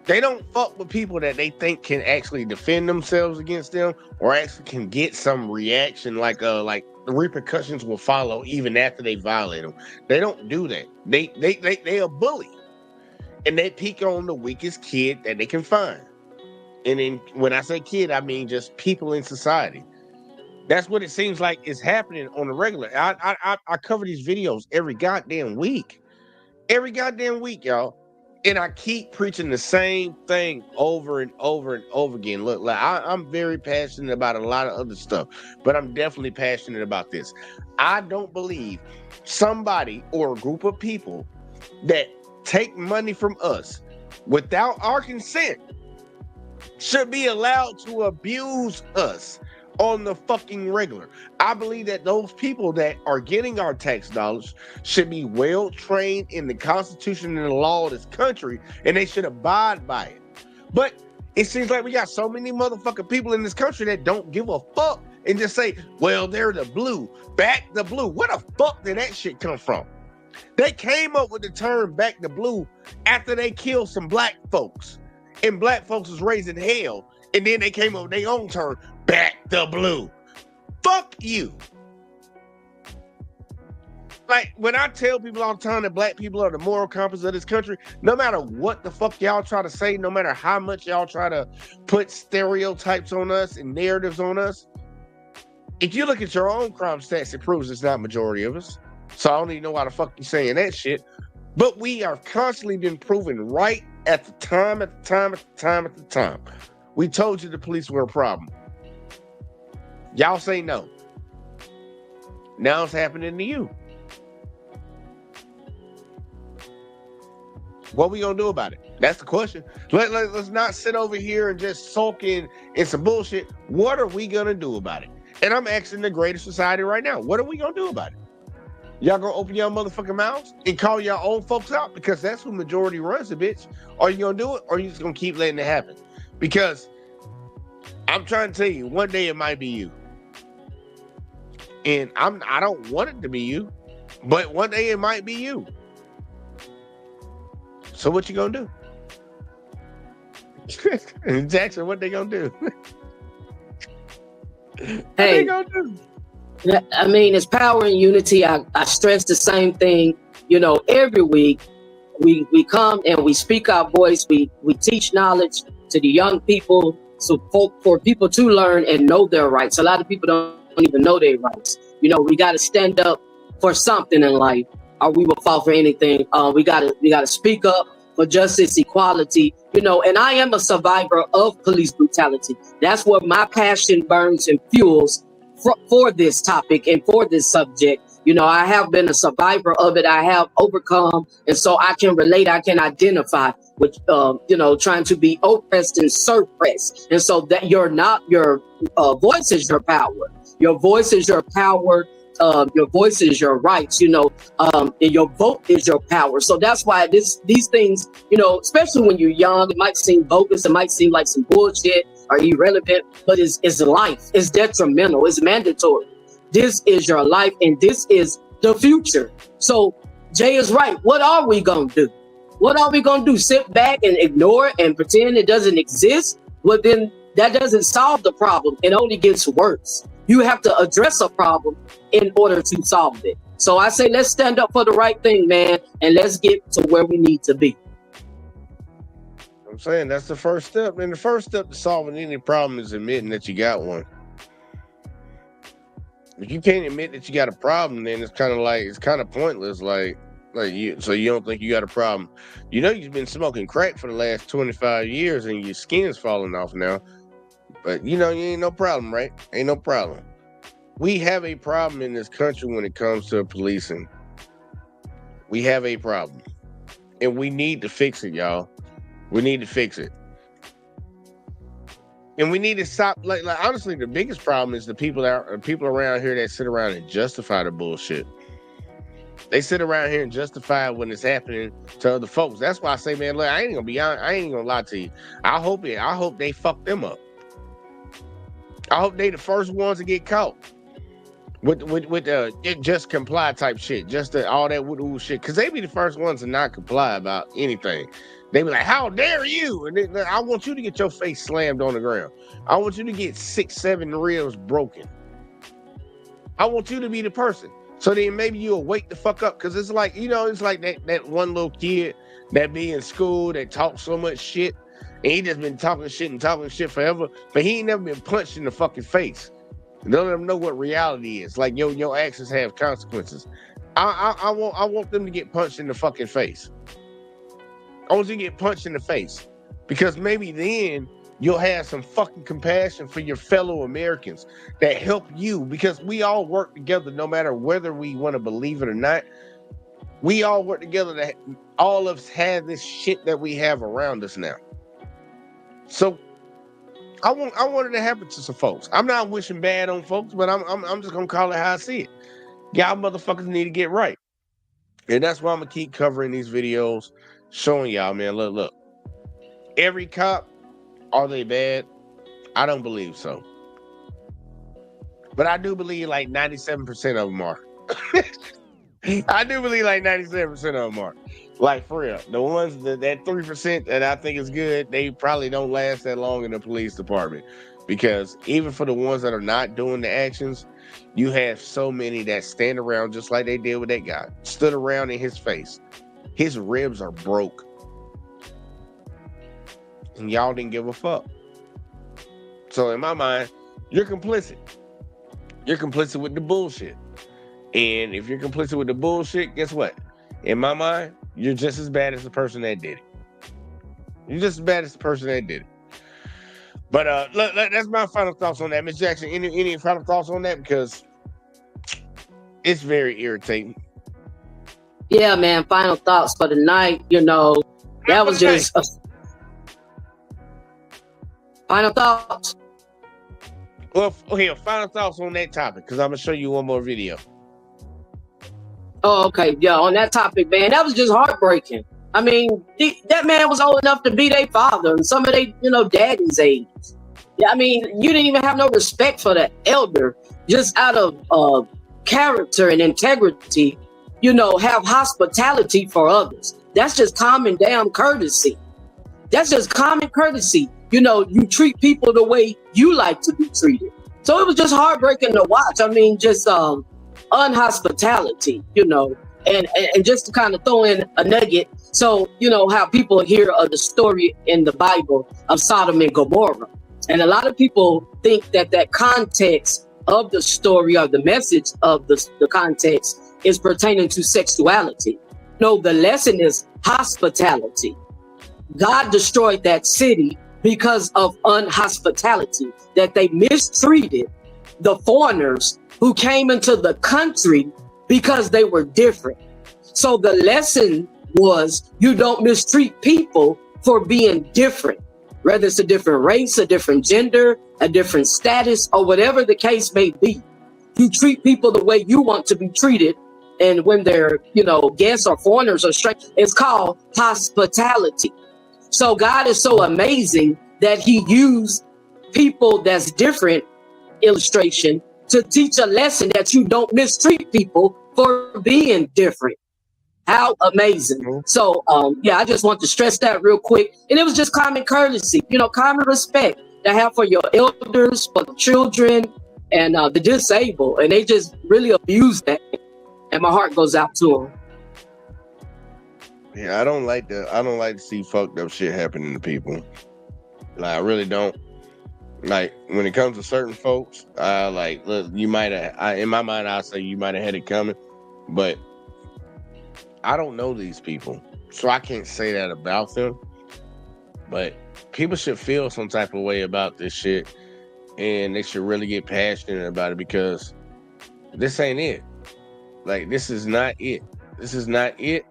They don't fuck with people that they think can actually defend themselves against them or actually can get some reaction, like the repercussions will follow even after they violate them. They don't do that. They a bully, and they pick on the weakest kid that they can find. And then when I say kid, I mean just people in society. That's what it seems like is happening on the regular. I cover these videos every goddamn week, y'all. And I keep preaching the same thing over and over and over again. Look, like I'm very passionate about a lot of other stuff, but I'm definitely passionate about this. I don't believe somebody or a group of people that take money from us without our consent should be allowed to abuse us on the fucking regular. I believe that those people that are getting our tax dollars should be well trained in the Constitution and the law of this country, and they should abide by it. But it seems like we got so many motherfucking people in this country that don't give a fuck and just say, well, they're the blue. Back the blue. Where the fuck did that shit come from? They came up with the term back the blue after they killed some black folks, and black folks was raising hell, and then they came up with their own term, back the blue. Fuck you. Like, when I tell people all the time that black people are the moral compass of this country, no matter what the fuck y'all try to say, no matter how much y'all try to put stereotypes on us and narratives on us, if you look at your own crime stats, it proves it's not majority of us. So I don't even know why the fuck you saying that shit. But we are constantly been proven right at the time. We told you the police were a problem. Y'all say no. Now it's happening to you. What we gonna do about it? That's the question. Let's not sit over here and just sulk in some bullshit. What are we gonna do about it? And I'm asking the greater society right now. What are we gonna do about it? Y'all gonna open your motherfucking mouths and call your own folks out? Because that's who majority runs the bitch. Are you gonna do it, or are you just gonna keep letting it happen? Because I'm trying to tell you, one day it might be you. And I don't want it to be you, but one day it might be you. So what you gonna do? Jackson, what they gonna do? What they gonna do? I mean, it's power and unity. I stress the same thing, you know, every week. We come and we speak our voice. We teach knowledge to the young people, so for people to learn and know their rights. A lot of people don't even know their rights. You know, we got to stand up for something in life, or we will fall for anything. We gotta speak up for justice, equality. You know, and I am a survivor of police brutality. That's what my passion burns and fuels for this topic and for this subject. You know, I have been a survivor of it. I have overcome, and so I can relate. I can identify with, you know, trying to be oppressed and suppressed. And so that your voice is your power. Your voice is your power. Your voice is your rights. You know, and your vote is your power. So that's why these things, you know, especially when you're young, it might seem bogus. It might seem like some bullshit or irrelevant, but it's life. It's detrimental. It's mandatory. This is your life, and this is the future. So Jay is right. What are we going to do? What are we going to do? Sit back and ignore it and pretend it doesn't exist? Well, then that doesn't solve the problem. It only gets worse. You have to address a problem in order to solve it. So I say, let's stand up for the right thing, man, and let's get to where we need to be. I'm saying that's the first step. And the first step to solving any problem is admitting that you got one. If you can't admit that you got a problem, then it's kind of pointless. So you don't think you got a problem. You know, you've been smoking crack for the last 25 years and your skin's falling off now. But you know, you ain't no problem, right? Ain't no problem. We have a problem in this country when it comes to policing. We have a problem. And we need to fix it, y'all. We need to fix it. And we need to stop. Like honestly, the biggest problem is the people around here that sit around and justify the bullshit. They sit around here and justify when it's happening to other folks. That's why I say, man, look, I ain't gonna lie to you. I hope they fuck them up. I hope they the first ones to get caught with just comply type shit, just all that woo shit. Cause they be the first ones to not comply about anything. They be like, how dare you? And I want you to get your face slammed on the ground. I want you to get 6-7 ribs broken. I want you to be the person. So then maybe you'll wake the fuck up. Cause it's like, it's like that one little kid that be in school that talks so much shit. And he just been talking shit forever. But he ain't never been punched in the fucking face. Don't let them know what reality is. Like your actions have consequences. I want them to get punched in the fucking face. I want you to get punched in the face. Because maybe then you'll have some fucking compassion for your fellow Americans that help you, because we all work together no matter whether we want to believe it or not. We all work together to all of us have this shit that we have around us now. So I want it to happen to some folks. I'm not wishing bad on folks, but I'm just gonna call it how I see it. Y'all motherfuckers need to get right. And that's why I'm gonna keep covering these videos, showing y'all, man, look. Every cop, are they bad? I don't believe so. But I do believe like 97% of them are. I do believe like 97% of them are. Like, for real. The ones that 3% that I think is good, they probably don't last that long in the police department. Because even for the ones that are not doing the actions, you have so many that stand around just like they did with that guy. Stood around in his face. His ribs are broke. And y'all didn't give a fuck. So in my mind, you're complicit. You're complicit with the bullshit. And if you're complicit with the bullshit, guess what? In my mind, you're just as bad as the person that did it. You're just as bad as the person that did it. But that's my final thoughts on that. Ms. Jackson, any final thoughts on that? Because it's very irritating. Yeah, man. Final thoughts for the night. That was just final thoughts. Well, okay, final thoughts on that topic, because I'm going to show you one more video. Oh, okay. Yeah, on that topic, man, that was just heartbreaking. I mean, that man was old enough to be their father and some of they, daddy's age. Yeah, I mean, you didn't even have no respect for the elder, just out of character and integrity, have hospitality for others. That's just common damn courtesy. That's just common courtesy. You treat people the way you like to be treated. So it was just heartbreaking to watch. I mean, just unhospitality, and just to kind of throw in a nugget. So, how people hear of the story in the Bible of Sodom and Gomorrah. And a lot of people think that context of the story or the message of the context is pertaining to sexuality. No, the lesson is hospitality. God destroyed that city because of unhospitality, that they mistreated the foreigners who came into the country because they were different. So the lesson was you don't mistreat people for being different, whether it's a different race, a different gender, a different status, or whatever the case may be. You treat people the way you want to be treated. And when they're, guests or foreigners or strangers, it's called hospitality. So God is so amazing that he used people that's different, illustration, to teach a lesson that you don't mistreat people for being different. How amazing. So, I just want to stress that real quick. And it was just common courtesy, common respect to have for your elders, for the children, and the disabled. And they just really abused that. And my heart goes out to them. Yeah, I don't like to see fucked up shit happening to people. Like, I really don't. Like, when it comes to certain folks, look, you might have, in my mind, I'll say you might have had it coming, but I don't know these people, so I can't say that about them. But people should feel some type of way about this shit, and they should really get passionate about it, because this ain't it. Like, this is not it. This is not it.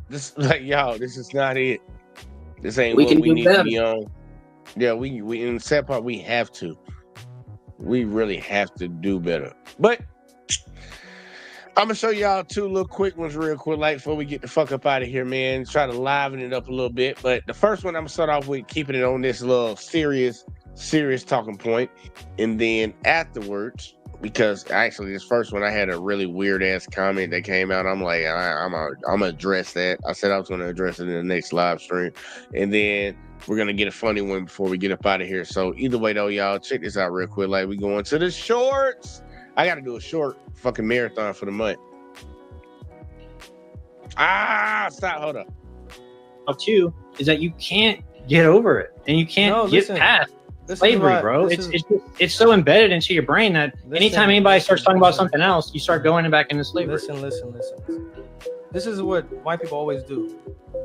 This, like, y'all, this is not it. This ain't what we need to be on. Yeah, we in the sad part, we have to. We really have to do better. But I'm gonna show y'all 2 little quick ones real quick, like before we get the fuck up out of here, man. Try to liven it up a little bit. But the first one I'm gonna start off with keeping it on this little serious talking point. And then afterwards, because actually this first one I had a really weird ass comment that came out. I'm like, I'm gonna address that. I said I was gonna address it in the next live stream. And then we're gonna get a funny one before we get up out of here. So either way though, y'all check this out real quick. Like we going to the shorts. I gotta do a short fucking marathon for the month. Stop, hold up. Too is that you can't get over it and you can't get past slavery, bro. It's so embedded into your brain that anytime anybody starts talking about something else, you start going back into slavery. Listen. This is what white people always do.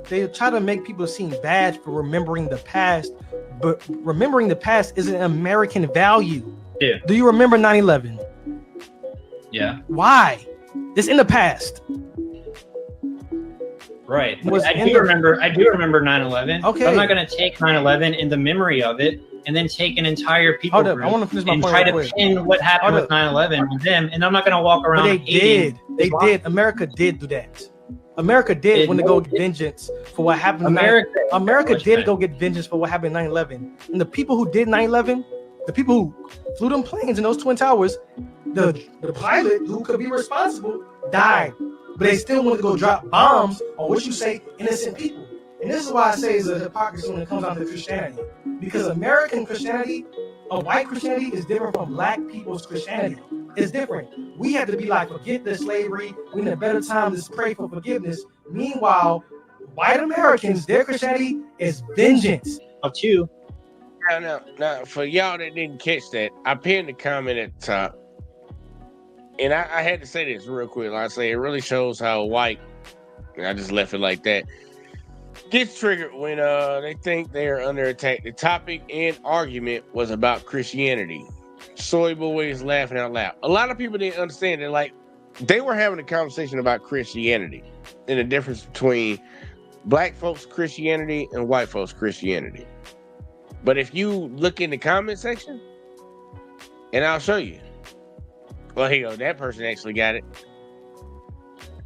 They try to make people seem bad for remembering the past, but remembering the past is an American value. Yeah. Do you remember 9/11? Yeah. Why? It's in the past. Right. I do remember 9/11. Okay. I'm not going to take 9/11 in the memory of it and then take an entire people group I want to finish my and point try real to quick. pin what happened with 9/11 on them, and I'm not going to walk around. But they did. America did do that. America did want to go get vengeance for what happened. America did go get vengeance for what happened in 9/11. And the people who did 9/11, the people who flew them planes in those Twin Towers, the pilot who could be responsible died. But they still want to go drop bombs on what you say innocent people. And this is why I say it's a hypocrisy when it comes down to Christianity. Because American Christianity, white Christianity is different from black people's Christianity. It's different. We have to be like, forget the slavery. We in a better time. Let's pray for forgiveness. Meanwhile, white Americans, their Christianity is vengeance. Up to you. Now, for y'all that didn't catch that, I pinned the comment at the top. And I had to say this real quick. Like I say, it really shows how white, and I just left it like that, gets triggered when they think they are under attack. The topic and argument was about Christianity. Soy Boy is laughing out loud. A lot of people didn't understand it. Like, they were having a conversation about Christianity and the difference between black folks' Christianity and white folks' Christianity. But if you look in the comment section, and I'll show you. Well, here you go. That person actually got it.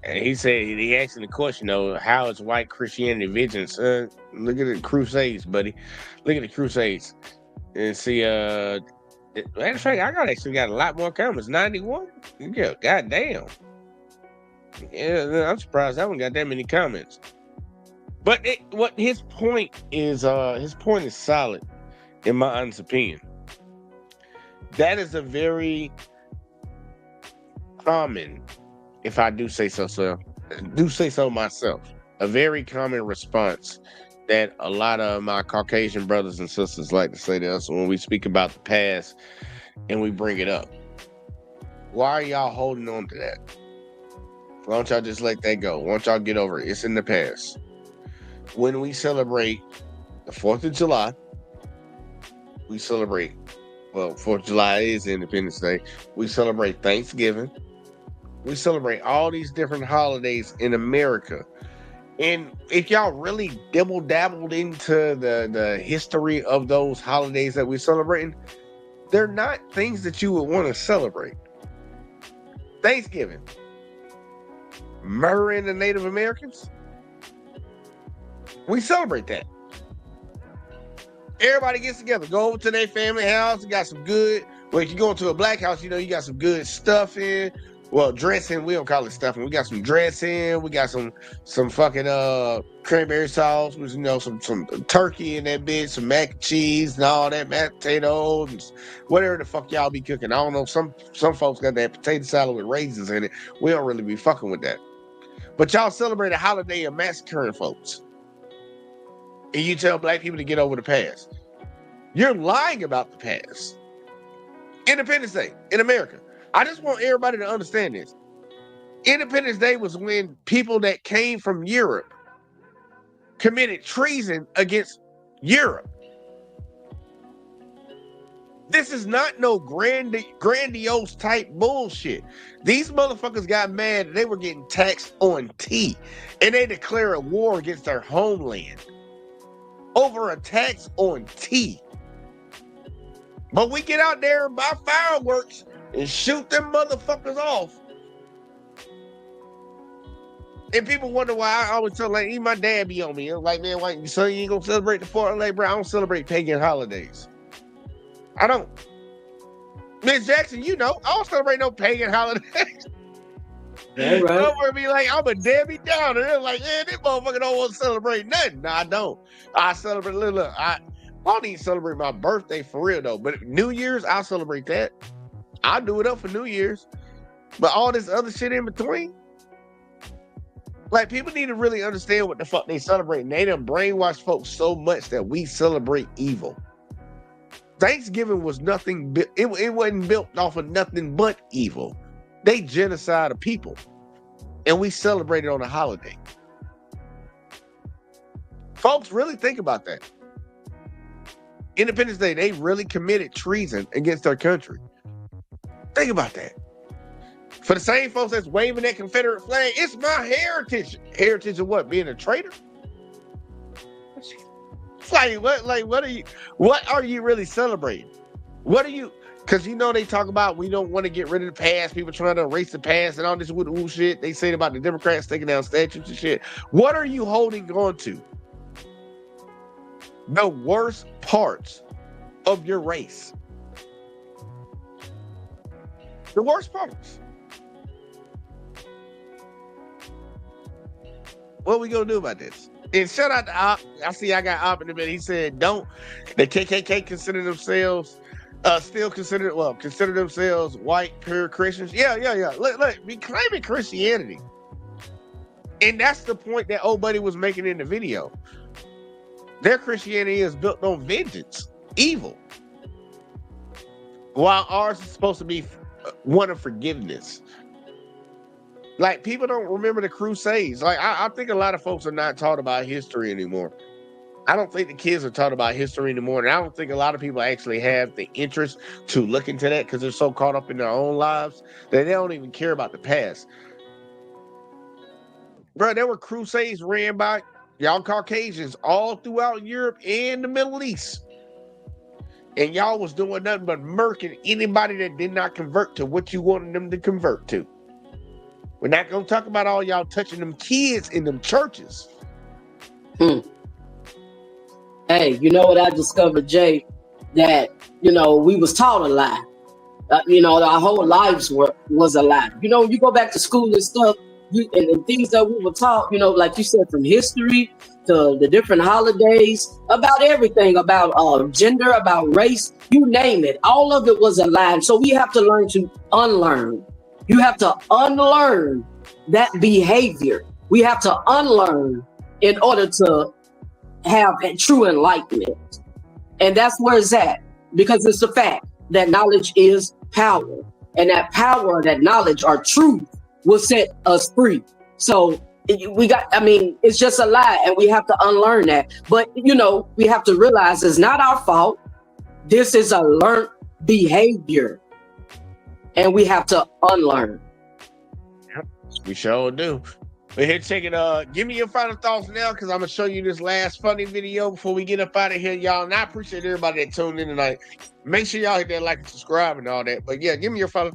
And he said, he asked the question, though, how is white Christianity vengeance? Look at the Crusades, buddy. Look at the Crusades. And see, matter of fact, I actually got a lot more comments. 91? Yeah, goddamn. Yeah, I'm surprised that one got that many comments. But what his point is solid, in my honest opinion. That is a very common, if I do say so myself, a very common response that a lot of my Caucasian brothers and sisters like to say to us when we speak about the past and we bring it up. Why are y'all holding on to that? Why don't y'all just let that go? Why don't y'all get over it? It's in the past. When we celebrate the 4th of July, we celebrate, well, 4th of July is Independence Day. We celebrate Thanksgiving. We celebrate all these different holidays in America. And if y'all really dabbled into the history of those holidays that we're celebrating, they're not things that you would want to celebrate. Thanksgiving, murdering the Native Americans, we celebrate that. Everybody gets together, go over to their family house, you got some good, well, if you go into a black house, you know, you got some good stuffing. Well, dressing, we don't call it stuffing. We got some dressing. We got some fucking cranberry sauce. You know, some turkey in that bitch, some mac and cheese and all that, mashed potatoes, and whatever the fuck y'all be cooking. I don't know. Some folks got that potato salad with raisins in it. We don't really be fucking with that. But y'all celebrate a holiday of massacring folks, and you tell black people to get over the past. You're lying about the past. Independence Day in America. I just want everybody to understand this. Independence Day was when people that came from Europe committed treason against Europe. This is not no grandiose type bullshit. These motherfuckers got mad and they were getting taxed on tea. And they declared a war against their homeland over a tax on tea. But we get out there and buy fireworks and shoot them motherfuckers off. And people wonder why I always tell, like, even my dad be on me. I'm like, man, why, son, you ain't gonna celebrate the 4th? Like, bro, I don't celebrate pagan holidays. I don't. Miss Jackson, you know, I don't celebrate no pagan holidays. That's right. Don't worry, be like, I'm a Debbie Downer. They're like, man, this motherfucker don't want to celebrate nothing. No, I don't. I celebrate, look, I don't even celebrate my birthday for real, though. But New Year's, I'll celebrate that. I'll do it up for New Year's. But all this other shit in between, like, people need to really understand what the fuck they celebrate. And they done brainwash folks so much that we celebrate evil. Thanksgiving was nothing, it wasn't built off of nothing but evil. They genocide of people. And we celebrate it on a holiday. Folks, really think about that. Independence Day, they really committed treason against their country. Think about that. For the same folks that's waving that Confederate flag, it's my heritage. Heritage of what? Being a traitor? What are you really celebrating? What are you, because you know they talk about we don't want to get rid of the past, people trying to erase the past and all this woo shit. They say about the Democrats taking down statues and shit. What are you holding on to? The worst parts of your race. The worst parts. What are we gonna do about this? And shout out to Op. I see I got Op in a minute. He said, don't the KKK consider themselves consider themselves white, pure Christians? Yeah. Look, we claiming Christianity. And that's the point that old buddy was making in the video. Their Christianity is built on vengeance, evil. While ours is supposed to be one of forgiveness. Like, people don't remember the Crusades. Like, I think a lot of folks are not taught about history anymore. I don't think the kids are taught about history anymore. And I don't think a lot of people actually have the interest to look into that because they're so caught up in their own lives that they don't even care about the past. Bro, there were crusades ran by y'all Caucasians all throughout Europe and the Middle East. And y'all was doing nothing but murking anybody that did not convert to what you wanted them to convert to. We're not going to talk about all y'all touching them kids in them churches. Hey, you know what I discovered, Jay? That, we was taught a lie. Our whole lives was a lie. You go back to school and stuff, and things that we were taught, like you said, from history to the different holidays, about everything, about gender, about race, you name it. All of it was a lie. So we have to learn to unlearn. You have to unlearn that behavior. We have to unlearn in order to have a true enlightenment. And that's where it's at. Because it's the fact that knowledge is power. And that power, that knowledge, our truth, will set us free. So it's just a lie, and we have to unlearn that. But, we have to realize it's not our fault. This is a learned behavior. And we have to unlearn. Yep, we sure do. We're here checking. Give me your final thoughts now, because I'm gonna show you this last funny video before we get up out of here, y'all. And I appreciate everybody that tuned in tonight. Make sure y'all hit that like and subscribe and all that. But yeah, give me your final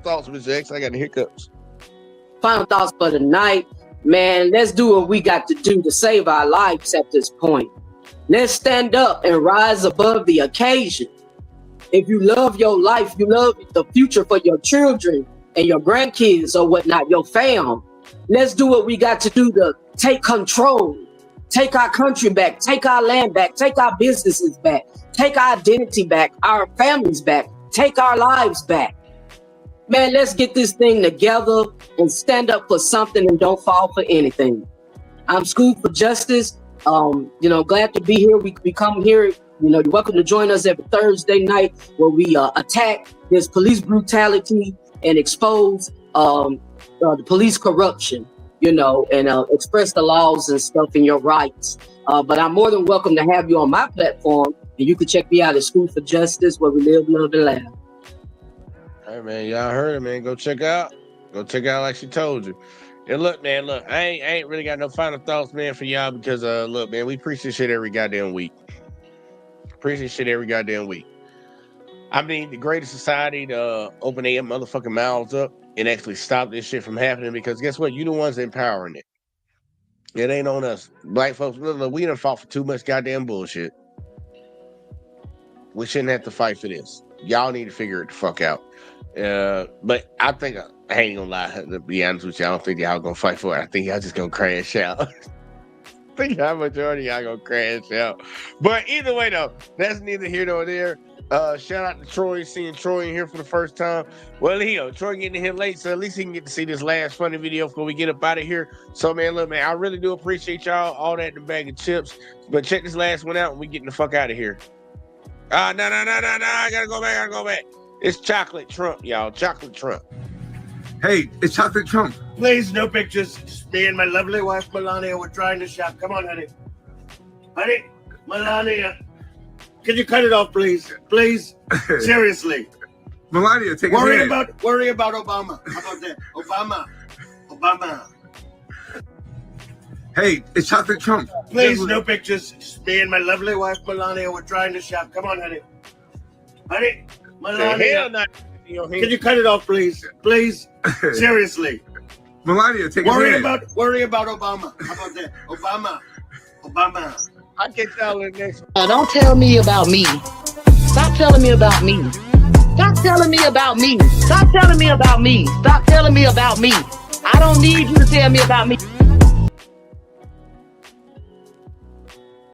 thoughts, Ms. X. I got the hiccups. Final thoughts for the night, man. Let's do what we got to do to save our lives at this point. Let's stand up and rise above the occasion. If you love your life, you love the future for your children and your grandkids or whatnot, your fam, let's do what we got to do to take control, take our country back, take our land back, take our businesses back, take our identity back, our families back, take our lives back. Man, let's get this thing together and stand up for something and don't fall for anything. I'm School for Justice. Glad to be here. We come here. You're welcome to join us every Thursday night where we attack this police brutality and expose the police corruption, and express the laws and stuff and your rights. But I'm more than welcome to have you on my platform, and you can check me out at School for Justice, where we live, love, and laugh. Hey, man, y'all heard it, man. Go check out like she told you. And look, man, I ain't really got no final thoughts, man, for y'all, because look, man, we preach this shit every goddamn week. I mean, the greatest society to open their motherfucking mouths up and actually stop this shit from happening, because guess what? You the ones empowering it. It ain't on us. Black folks, look, we done fought for too much goddamn bullshit. We shouldn't have to fight for this. Y'all need to figure it the fuck out. But I think, I ain't gonna lie, to be honest with you, I don't think y'all gonna fight for it. I think y'all just gonna crash out. I think the majority of y'all gonna crash out. But either way though, that's neither here nor there. Shout out to Troy, seeing Troy in here for the first time. Well, Troy getting in here late, so at least he can get to see this last funny video before we get up out of here. So, man, look, man, I really do appreciate y'all. All that in the bag of chips. But check this last one out and we getting the fuck out of here. No. I gotta go back. It's Chocolate Trump, y'all. Chocolate Trump. Hey, it's Chocolate Trump. Please, no pictures. Just me and my lovely wife, Melania, we're trying to shop. Come on, honey. Honey, Melania. Can you cut it off, please? Please? Seriously. Melania, take worry a about Obama. How about that? Obama. Hey, it's Chocolate Trump. Please, no pictures. Just me and my lovely wife, Melania, we're trying to shop. Come on, honey. Honey, Melania. Can you cut it off, please? Please? Seriously. Melania, take worry a about Obama. How about that? Obama. I'll get y'all in next. Don't tell me about me. Stop telling me about me. Stop telling me about me. Stop telling me about me. Stop telling me about me. I don't need you to tell me about me.